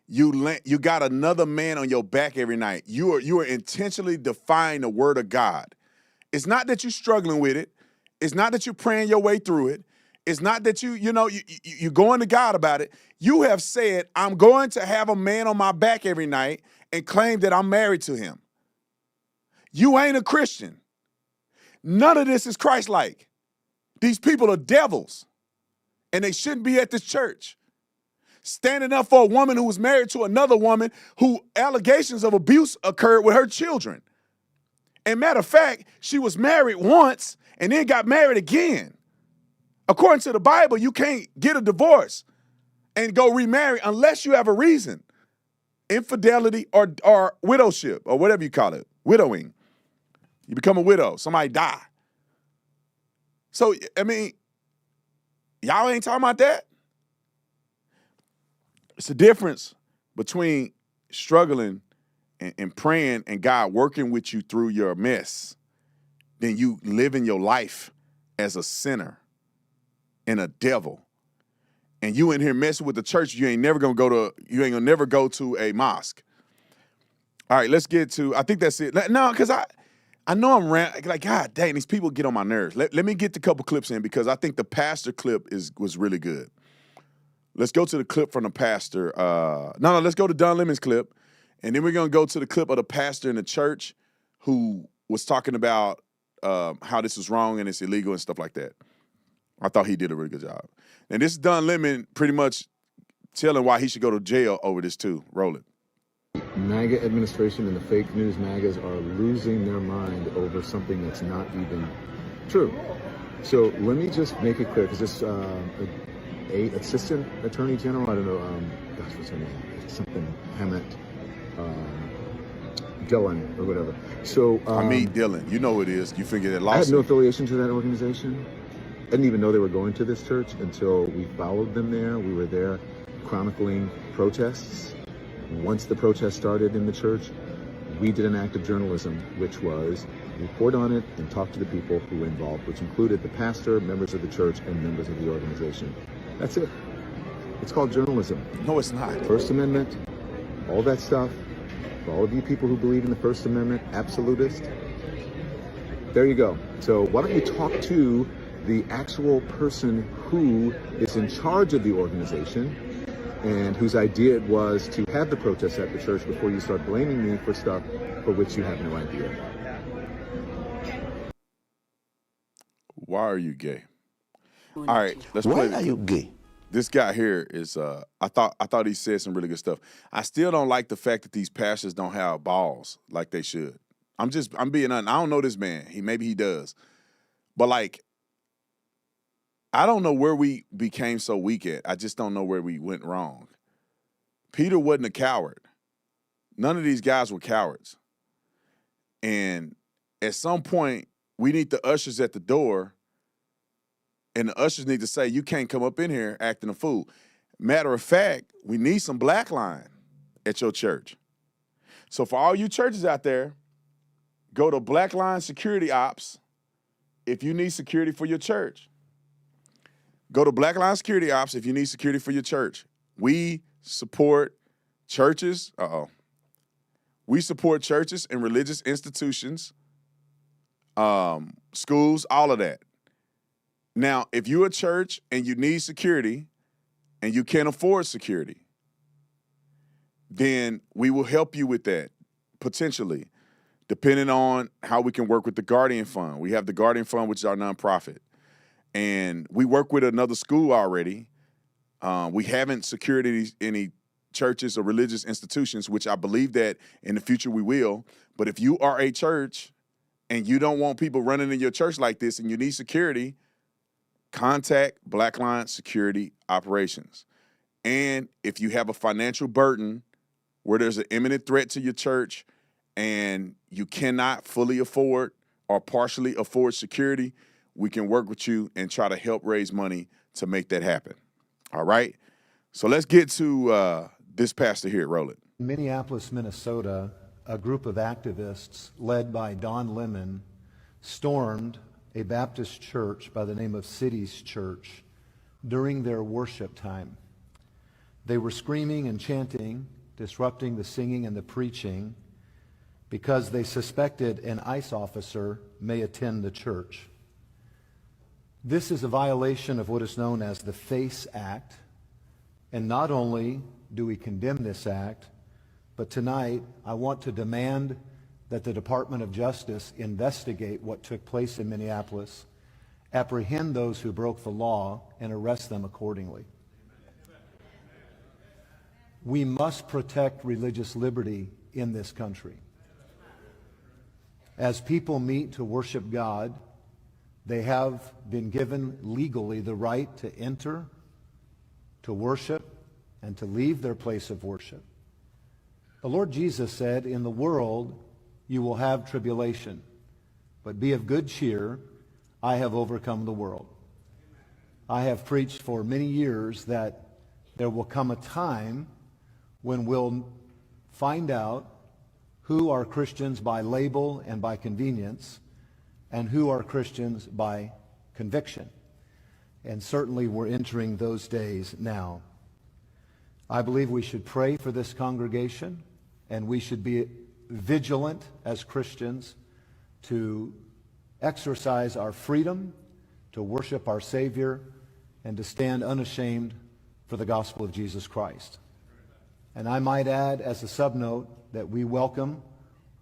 You got another man on your back every night. You are intentionally defying the word of God. It's not that you're struggling with it. It's not that you're praying your way through it. It's not that you're going to God about it. You have said, I'm going to have a man on my back every night and claim that I'm married to him. You ain't a Christian. None of this is Christ-like. These people are devils, and they shouldn't be at this church. Standing up for a woman who was married to another woman who allegations of abuse occurred with her children. And matter of fact, she was married once and then got married again. According to the Bible, you can't get a divorce and go remarry unless you have a reason. Infidelity or widowship or whatever you call it, widowing. You become a widow. Somebody die. So, I mean, y'all ain't talking about that? It's a difference between struggling and praying and God working with you through your mess than you living your life as a sinner and a devil. And you in here messing with the church, you ain't gonna never go to a mosque. All right, let's get to, I think that's it. No, because I know I'm like, God dang, these people get on my nerves. Let me get the couple clips in because I think the pastor clip was really good. Let's go to the clip from the pastor. Let's go to Don Lemon's clip. And then we're going to go to the clip of the pastor in the church who was talking about how this is wrong and it's illegal and stuff like that. I thought he did a really good job. And this is Don Lemon pretty much telling why he should go to jail over this too. Roll it. MAGA administration and the fake news MAGAs are losing their mind over something that's not even true. So let me just make it clear, because this assistant attorney general, I don't know, what's her name? Something Hammett, Dillon or whatever. So Dillon, you know who it is. You figured that lawsuit. I had no affiliation to that organization. I didn't even know they were going to this church until we followed them there. We were there chronicling protests. Once the protest started in the church, we did an act of journalism, which was report on it and talk to the people who were involved, which included the pastor, members of the church, and members of the organization. That's it. It's called journalism. No, it's not. First Amendment, all that stuff. For all of you people who believe in the First Amendment, absolutist, there you go. So why don't you talk to the actual person who is in charge of the organization and whose idea it was to have the protests at the church before you start blaming me for stuff for which you have no idea. Why are you gay? All right, let's play. Why are you gay? This guy here is I thought he said some really good stuff. I still don't like the fact that these pastors don't have balls like they should. I'm being honest. I don't know this man. Maybe he does. But like, I don't know where we became so weak at. I just don't know where we went wrong. Peter wasn't a coward. None of these guys were cowards. And at some point, we need the ushers at the door, and the ushers need to say, you can't come up in here acting a fool. Matter of fact, we need some black line at your church. So for all you churches out there, go to Black Line Security Ops if you need security for your church. Go to Black Line Security Ops if you need security for your church. We support churches. We support churches and religious institutions, schools, all of that. Now, if you're a church and you need security and you can't afford security, then we will help you with that, potentially, depending on how we can work with the Guardian Fund. We have the Guardian Fund, which is our nonprofit. And we work with another school already. We haven't secured any churches or religious institutions, which I believe that in the future we will. But if you are a church and you don't want people running in your church like this and you need security, contact Black Line Security Operations. And if you have a financial burden where there's an imminent threat to your church and you cannot fully afford or partially afford security, we can work with you and try to help raise money to make that happen. All right? So let's get to this pastor here. Roll it. In Minneapolis, Minnesota, a group of activists led by Don Lemon stormed a Baptist church by the name of Cities Church during their worship time. They were screaming and chanting, disrupting the singing and the preaching because they suspected an ICE officer may attend the church. This is a violation of what is known as the FACE Act. And not only do we condemn this act, but tonight I want to demand that the Department of Justice investigate what took place in Minneapolis, apprehend those who broke the law, and arrest them accordingly. We must protect religious liberty in this country. As people meet to worship God, they have been given legally the right to enter, to worship, and to leave their place of worship. The Lord Jesus said, in the world you will have tribulation. But be of good cheer, I have overcome the world. I have preached for many years that there will come a time when we'll find out who are Christians by label and by convenience, and who are Christians by conviction. And certainly we're entering those days now. I believe we should pray for this congregation, and we should be vigilant as Christians to exercise our freedom to worship our Savior and to stand unashamed for the gospel of Jesus Christ. And I might add as a subnote that we welcome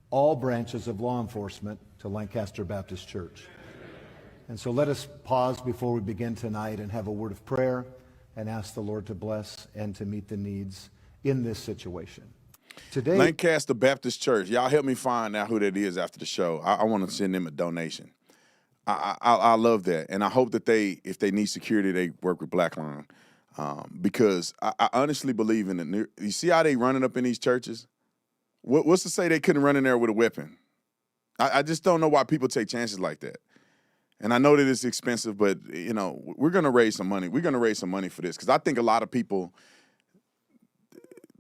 all branches of law enforcement to Lancaster Baptist Church. And so let us pause before we begin tonight and have a word of prayer and ask the Lord to bless and to meet the needs in this situation. Today, Lancaster Baptist Church. Y'all help me find out who that is after the show. I want to send them a donation. I love that. And I hope that if they need security, they work with Blackline. Because I honestly believe in it. You see how they running up in these churches? What's to say they couldn't run in there with a weapon? I just don't know why people take chances like that. And I know that it's expensive, but, you know, we're going to raise some money. We're going to raise some money for this because I think a lot of people,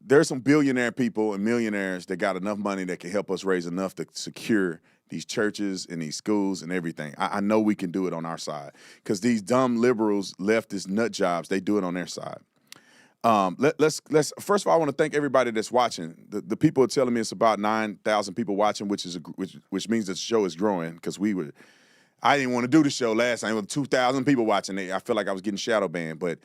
there's some billionaire people and millionaires that got enough money that can help us raise enough to secure these churches and these schools and everything. I know we can do it on our side because these dumb liberals, leftist nut jobs, they do it on their side. Let's first of all, I want to thank everybody that's watching. The people are telling me it's about 9,000 people watching, which means that the show is growing because I didn't want to do the show last time. It was 2,000 people watching it. I feel like I was getting shadow banned, but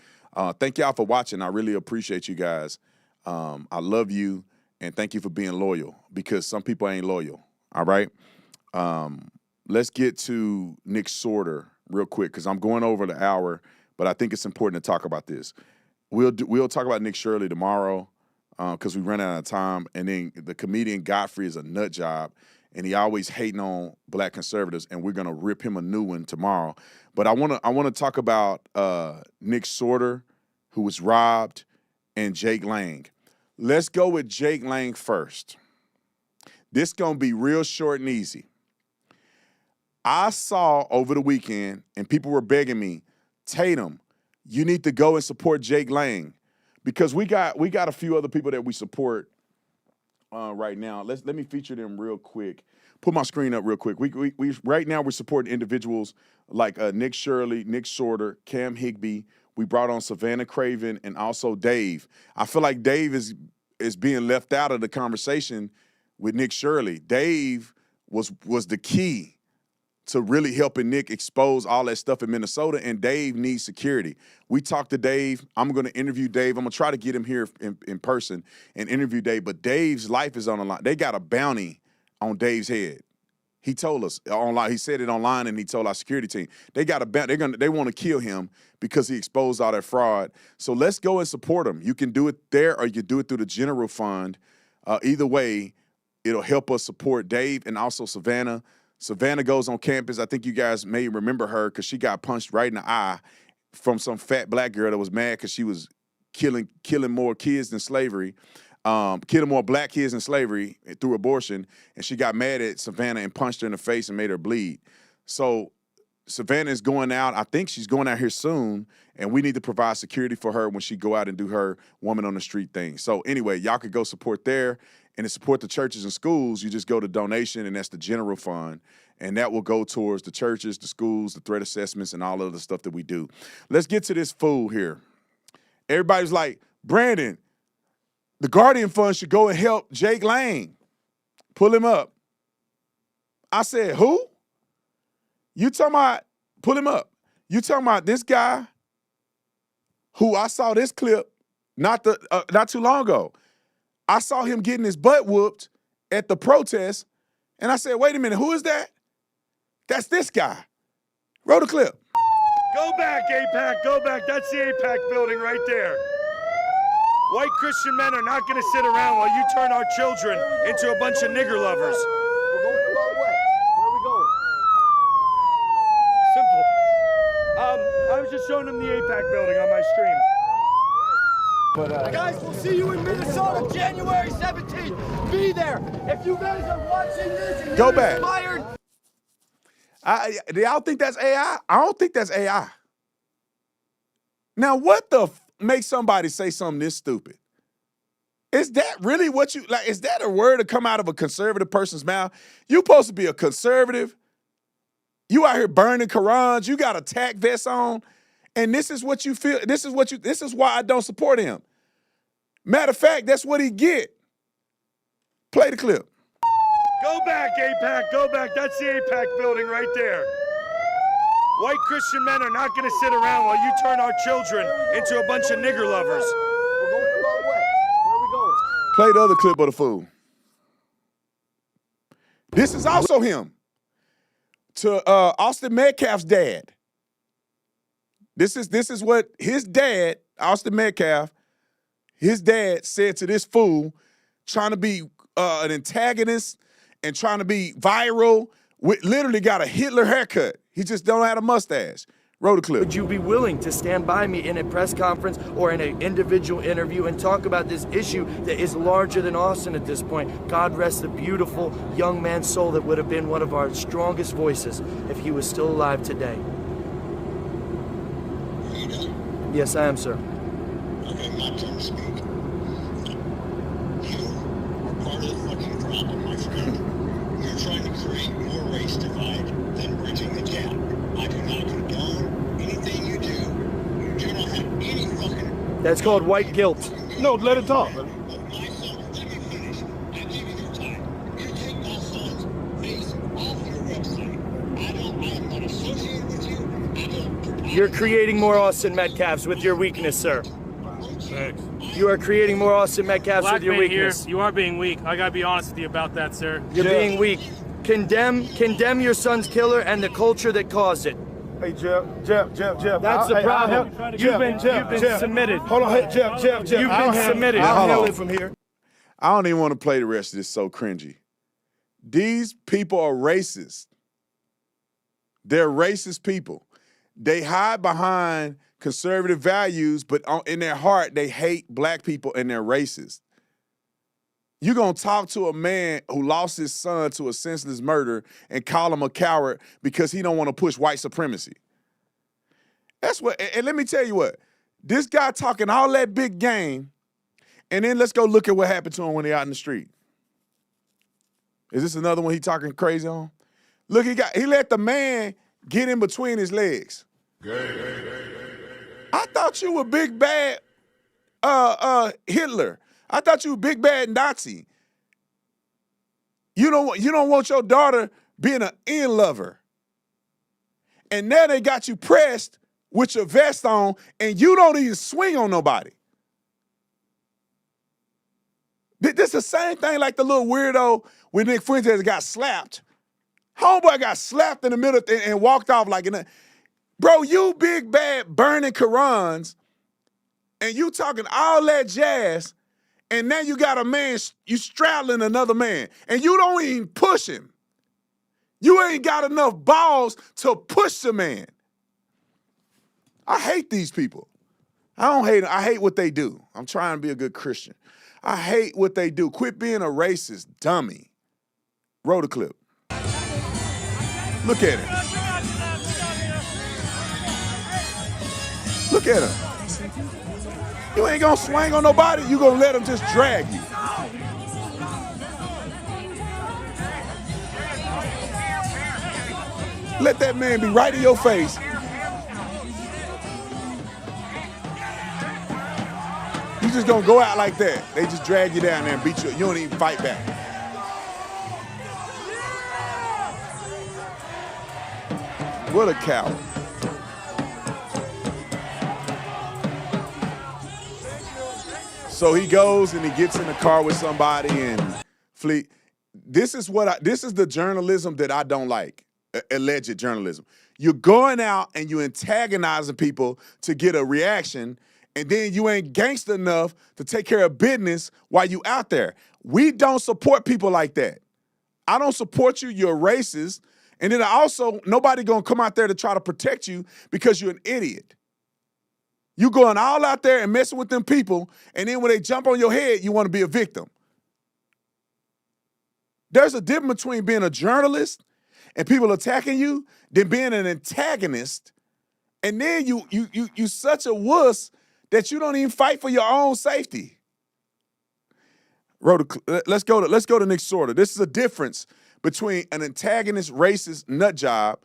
thank y'all for watching. I really appreciate you guys. I love you, and thank you for being loyal because some people ain't loyal, all right? Let's get to Nick Sorter real quick because I'm going over the hour, but I think it's important to talk about this. We'll talk about Nick Shirley tomorrow because we run out of time, and then the comedian Godfrey is a nut job, and he always hating on black conservatives, and we're gonna rip him a new one tomorrow. But I wanna talk about Nick Sorter, who was robbed, and Jake Lang. Let's go with Jake Lang first. This gonna be real short and easy. I saw over the weekend, and people were begging me, Tatum, you need to go and support Jake Lang because we got a few other people that we support right now. Let me feature them real quick. Put my screen up real quick. We right now we're supporting individuals like Nick Shirley, Nick Sorter, Cam Higbee. We brought on Savannah Craven and also Dave. I feel like Dave is being left out of the conversation with Nick Shirley. Dave was the key to really helping Nick expose all that stuff in Minnesota, and Dave needs security. We talked to Dave. I'm going to interview Dave. I'm going to try to get him here in person and interview Dave, but Dave's life is on the line. They got a bounty on Dave's head. He told us online. He said it online, and he told our security team. They got a bounty. They want to kill him because he exposed all that fraud. So let's go and support him. You can do it there, or you can do it through the general fund. Either way, it'll help us support Dave and also Savannah. Savannah goes on campus. I think you guys may remember her because she got punched right in the eye from some fat black girl that was mad because she was killing more kids than slavery, killing more black kids than slavery through abortion, and she got mad at Savannah and punched her in the face and made her bleed. So Savannah is going out. I think she's going out here soon, and we need to provide security for her when she go out and do her woman on the street thing. So anyway, y'all could go support there. And to support the churches and schools, you just go to donation, and that's the general fund. And that will go towards the churches, the schools, the threat assessments, and all of the stuff that we do. Let's get to this fool here. Everybody's like, Brandon, the Guardian Fund should go and help Jake Lang. Pull him up. I said, who? You talking about, pull him up. You talking about this guy who I saw this clip not too long ago. I saw him getting his butt whooped at the protest, and I said, wait a minute, who is that? That's this guy. Roll the clip. Go back, AIPAC, go back. That's the AIPAC building right there. White Christian men are not going to sit around while you turn our children into a bunch of nigger lovers. We're going the wrong way. Where are we going? Simple. I was just showing them the AIPAC building on my stream. Guys, we'll see you in Minnesota, January 17th. Be there. If you guys are watching this and Go you're back. inspired. Do y'all think that's AI? I don't think that's AI. Now, what the makes somebody say something this stupid? Is that really what you like? Is that a word to come out of a conservative person's mouth? You supposed to be a conservative. You out here burning Qurans. You got a tack vest on, and this is what you feel. This is why I don't support him. Matter of fact, that's what he get. Play the clip. Go back, AIPAC, go back. That's the AIPAC building right there. White Christian men are not going to sit around while you turn our children into a bunch of nigger lovers. We're going the wrong way. Where are we going? Play the other clip of the fool. This is also him. To Austin Metcalf's dad. This is what his dad, Austin Metcalf, his dad said to this fool, trying to be an antagonist and trying to be viral. Literally got a Hitler haircut. He just don't have a mustache. Roll the clip. Would you be willing to stand by me in a press conference or in an individual interview and talk about this issue that is larger than Austin at this point? God rest the beautiful young man's soul that would have been one of our strongest voices if he was still alive today. Are you done? Yes, I am, sir. Okay, my turn to speak. You are part of the fucking problem, my friend. You're trying to create more race divide than bridging the gap. I do not condone anything you do. You do not have any fucking... That's called white guilt. No, let it talk. But my son, let me finish. I give you your time. You take my son's face off your website. I am not associated with you. I don't... You're creating more Austin Metcalfs with your weakness, sir. Thanks. You are creating more Austin Metcalfs with your weakness. Here, you are being weak. I gotta be honest with you about that, sir. You're being weak. Condemn your son's killer and the culture that caused it. Hey, Jeff. That's the problem. You've been submitted. Hold on, hey, Jeff. You've been submitted. I'll handle it from here. I don't even want to play the rest of this. So cringy. These people are racist. They're racist people. They hide behind conservative values, but in their heart, they hate black people and they're racist. You're going to talk to a man who lost his son to a senseless murder and call him a coward because he don't want to push white supremacy. That's what, and let me tell you what, this guy talking all that big game, and then let's go look at what happened to him when he out in the street. Is this another one he talking crazy on? Look, he let the man get in between his legs. I thought you were big bad Hitler. I thought you were big bad Nazi. You don't want your daughter being an in lover. And now they got you pressed with your vest on and you don't even swing on nobody. This is the same thing like the little weirdo when Nick Fuentes got slapped. Homeboy got slapped in the middle and walked off like bro, you big bad burning Qurans and you talking all that jazz. And now you got a man, you straddling another man, and you don't even push him. You ain't got enough balls to push the man. I hate these people. I don't hate them. I hate what they do. I'm trying to be a good Christian. I hate what they do. Quit being a racist dummy. Roll the clip. Look at him. Look at him. You ain't gonna swing on nobody, you gonna let them just drag you. Let that man be right in your face. You just gonna go out like that. They just drag you down there and beat you. You don't even fight back. What a coward. So he goes and he gets in the car with somebody and flee. This is the journalism that I don't like, alleged journalism. You're going out and you're antagonizing people to get a reaction, and then you ain't gangster enough to take care of business while you out there. We don't support people like that. I don't support you, you're racist, and then also nobody gonna come out there to try to protect you because you're an idiot. You going all out there and messing with them people, and then when they jump on your head, you want to be a victim. There's a difference between being a journalist and people attacking you than being an antagonist. And then you such a wuss that you don't even fight for your own safety. Let's go to Nick Sorter. This is a difference between an antagonist, racist nut job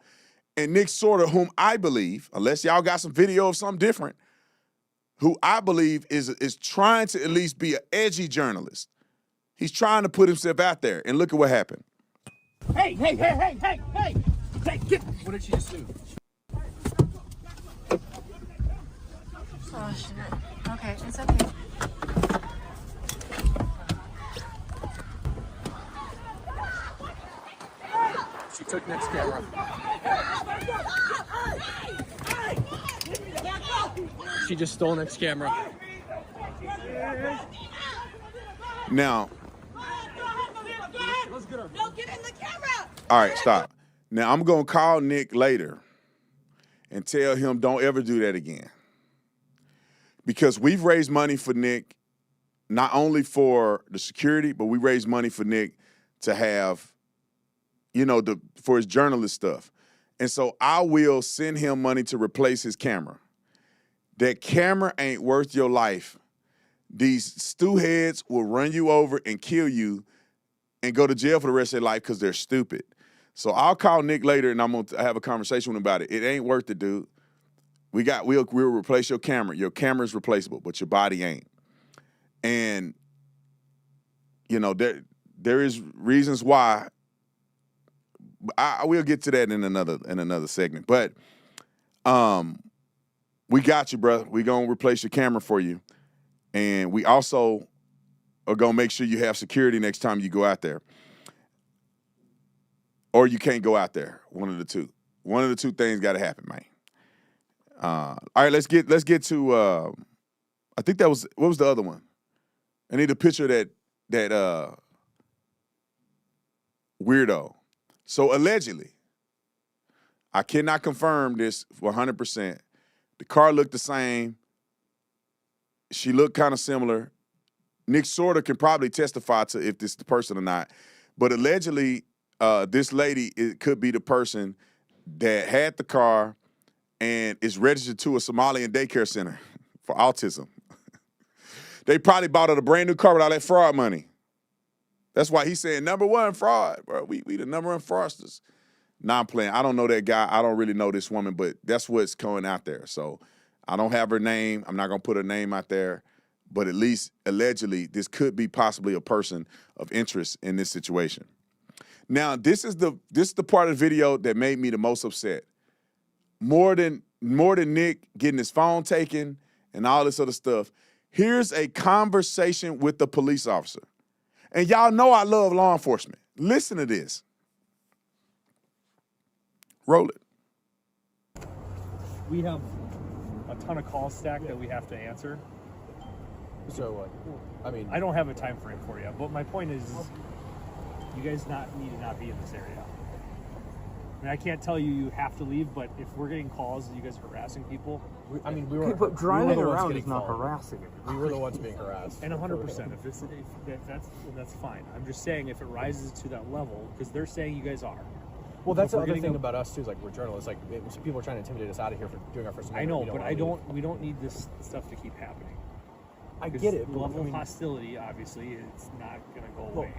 and Nick Sorter, whom I believe, unless y'all got some video of something different, who I believe is trying to at least be an edgy journalist. He's trying to put himself out there, and look at what happened. Hey, get! What did she just do? Oh, shit. Okay, it's okay. She took Nick's camera. She just stole Nick's camera. Now, Don't get in the camera! all right, stop. Now, I'm going to call Nick later and tell him don't ever do that again. Because we've raised money for Nick, not only for the security, but we raised money for Nick to have, for his journalist stuff. And so I will send him money to replace his camera. That camera ain't worth your life. These stew heads will run you over and kill you and go to jail for the rest of their life because they're stupid. So I'll call Nick later and I'm going to have a conversation with him about it. It ain't worth it, dude. We'll replace your camera. Your camera's replaceable, but your body ain't. And, there is reasons why. I will get to that in another segment. But we got you, brother. We're going to replace your camera for you. And we also are going to make sure you have security next time you go out there. Or you can't go out there. One of the two. One of the two things got to happen, man. All right, let's get to I think that was, what was the other one? I need a picture of that weirdo. So allegedly, I cannot confirm this 100%. The car looked the same. She looked kind of similar. Nick Sorter can probably testify to if this is the person or not. But allegedly, this lady, it could be the person that had the car and is registered to a Somalian daycare center for autism. They probably bought her a brand new car with all that fraud money. That's why he's saying #1 fraud, bro. We the #1 fraudsters. Nah, I'm playing. I don't know that guy. I don't really know this woman, but that's what's going out there. So I don't have her name. I'm not going to put her name out there. But at least, allegedly, this could be possibly a person of interest in this situation. Now, this is the part of the video that made me the most upset. More than Nick getting his phone taken and all this other stuff, here's a conversation with the police officer. And y'all know I love law enforcement. Listen to this. Roll it. We have a ton of calls stacked that we have to answer. So what? I mean, I don't have a time frame for you, but my point is, you guys need to not be in this area. I mean, I can't tell you have to leave, but if we're getting calls that you guys are harassing people, we were. But driving around is not harassing. We were the ones being harassed. And 100%. If that's fine. I'm just saying if it rises to that level, because they're saying you guys are. Well, that's the other thing about us too. Is like we're journalists. Like people are trying to intimidate us out of here for doing our first. I know, but we don't need this stuff to keep happening. I get it. The level of hostility, obviously, it's not going to go away.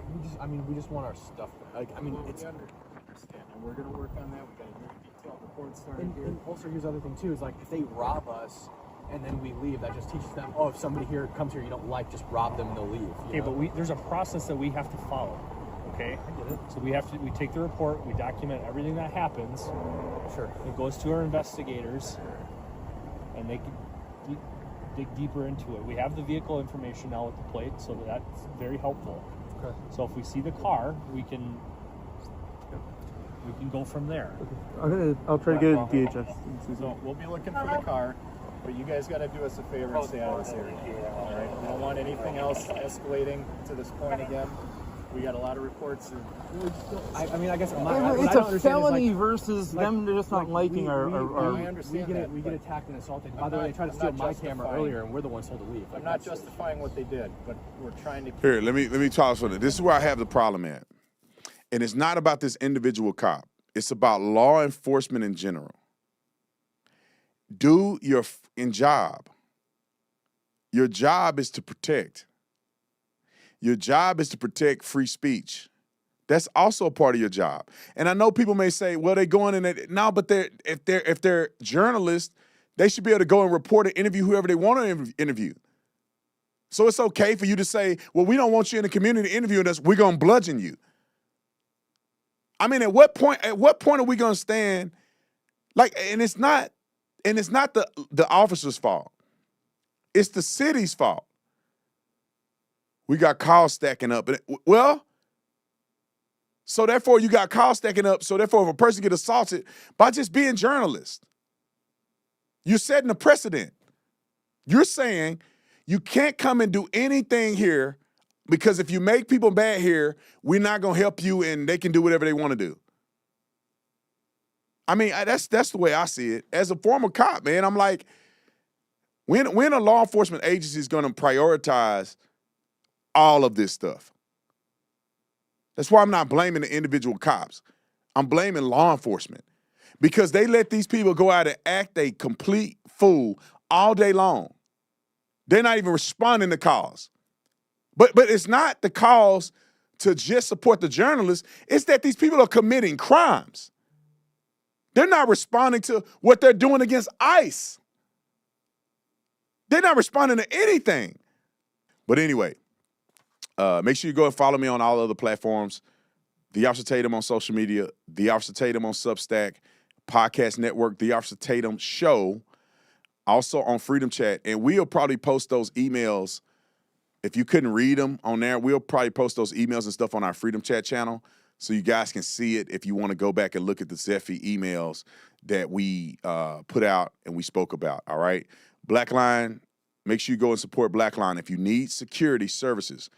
We just want our stuff. Like, I mean, it's. Understand, and we're going to work on that. We got a very detailed report started here. And also, here's the other thing too: is like if they rob us and then we leave, that just teaches them. Oh, if somebody here comes here you don't like, just rob them and they'll leave. Okay, but there's a process that we have to follow. Okay, I get it. So we take the report, we document everything that happens. Sure. It goes to our investigators, and they can dig deeper into it. We have the vehicle information now with the plate, so that's very helpful. Okay. So if we see the car, we can go from there. I'll try to get a DHS. So we'll be looking for the car, but you guys got to do us a favor and stay out of this area. All right. We don't want anything else escalating to this point again. We got a lot of reports. I guess it's a felony versus them just not liking our. I understand we get attacked and assaulted. By the way, they tried to steal my camera earlier, and we're the ones told to leave. I'm not justifying what they did, but we're trying to. Here, let me talk something. This is where I have the problem at, and it's not about this individual cop. It's about law enforcement in general. Do your job. Your job is to protect. Your job is to protect free speech. That's also a part of your job. And I know people may say, well, they're going in it. No, but if they're journalists, they should be able to go and report and interview whoever they want to interview. So it's okay for you to say, well, we don't want you in the community interviewing us. We're going to bludgeon you. I mean, at what point are we going to stand? Like, and it's not the officer's fault. It's the city's fault. We got calls stacking up. Well, so therefore you got calls stacking up. So therefore, if a person gets assaulted by just being journalists, you're setting a precedent. You're saying you can't come and do anything here because if you make people bad here, we're not going to help you and they can do whatever they want to do. I mean, that's the way I see it. As a former cop, man, I'm like, when a law enforcement agency is going to prioritize all of this stuff? That's why I'm not blaming the individual cops. I'm blaming law enforcement because they let these people go out and act a complete fool all day long. They're not even responding to calls. But it's not the calls to just support the journalists. It's that these people are committing crimes. They're not responding to what they're doing against ICE. They're not responding to anything. But anyway, make sure you go and follow me on all other platforms. The Officer Tatum on social media, The Officer Tatum on Substack, Podcast Network, The Officer Tatum Show, also on Freedom Chat. And we'll probably post those emails. If you couldn't read them on there, we'll probably post those emails and stuff on our Freedom Chat channel so you guys can see it if you want to go back and look at the Zephy emails that we put out and we spoke about, all right? Blackline, make sure you go and support Blackline. If you need security services,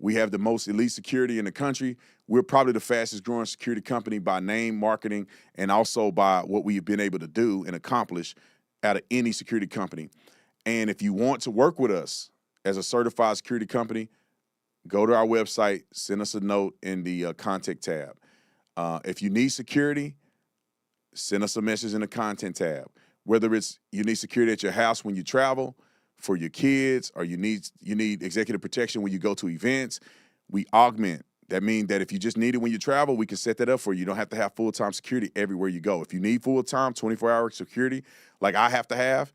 we have the most elite security in the country. We're probably the fastest growing security company by name, marketing, and also by what we've been able to do and accomplish out of any security company. And if you want to work with us as a certified security company, go to our website, send us a note in the contact tab. If you need security, send us a message in the content tab. Whether it's you need security at your house when you travel, for your kids, or you need executive protection when you go to events, we augment. That means that if you just need it when you travel, we can set that up for you. You don't have to have full-time security everywhere you go. If you need full-time, 24-hour security, like I have to have,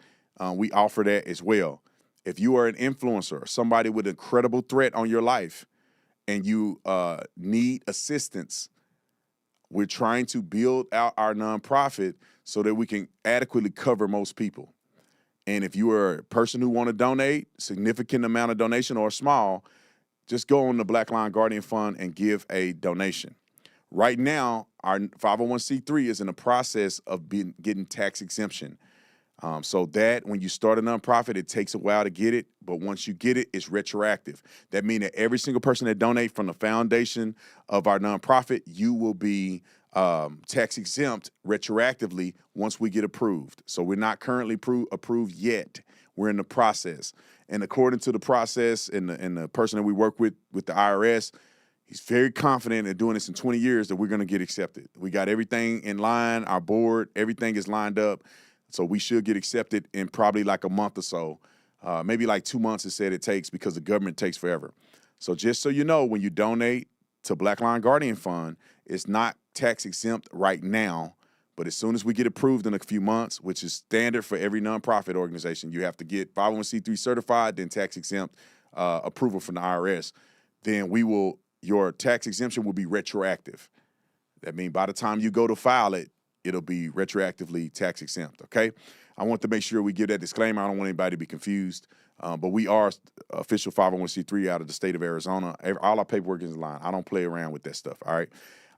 we offer that as well. If you are an influencer, somebody with a credible threat on your life, and you need assistance, we're trying to build out our nonprofit so that we can adequately cover most people. And if you are a person who want to donate, significant amount of donation or small, just go on the Blackline Guardian Fund and give a donation. Right now, our 501c3 is in the process of getting tax exemption. So that when you start a nonprofit, it takes a while to get it, but once you get it, it's retroactive. That means that every single person that donates from the foundation of our nonprofit, you will be tax exempt retroactively once we get approved. So we're not currently approved yet. We're in the process. And according to the process and the person that we work with the IRS, he's very confident in doing this in 20 years that we're going to get accepted. We got everything in line, our board, everything is lined up. So we should get accepted in probably like a month or so. Maybe like 2 months it said it takes because the government takes forever. So just so you know, when you donate to Blackline Guardian Fund, it's not tax exempt right now, but as soon as we get approved in a few months, which is standard for every nonprofit organization, you have to get 501c3 certified, then tax exempt approval from the IRS. Then your tax exemption will be retroactive. That means by the time you go to file it, it'll be retroactively tax exempt, okay? I want to make sure we give that disclaimer. I don't want anybody to be confused, but we are official 501c3 out of the state of Arizona. All our paperwork is in line. I don't play around with that stuff, all right?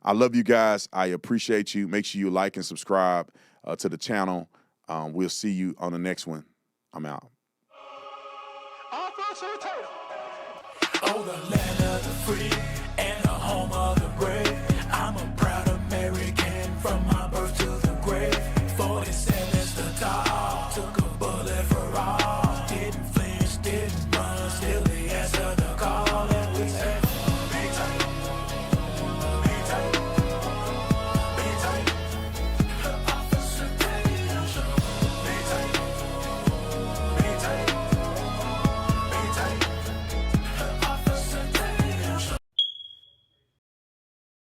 I love you guys. I appreciate you. Make sure you like and subscribe to the channel. We'll see you on the next one. I'm out. On the land of the free.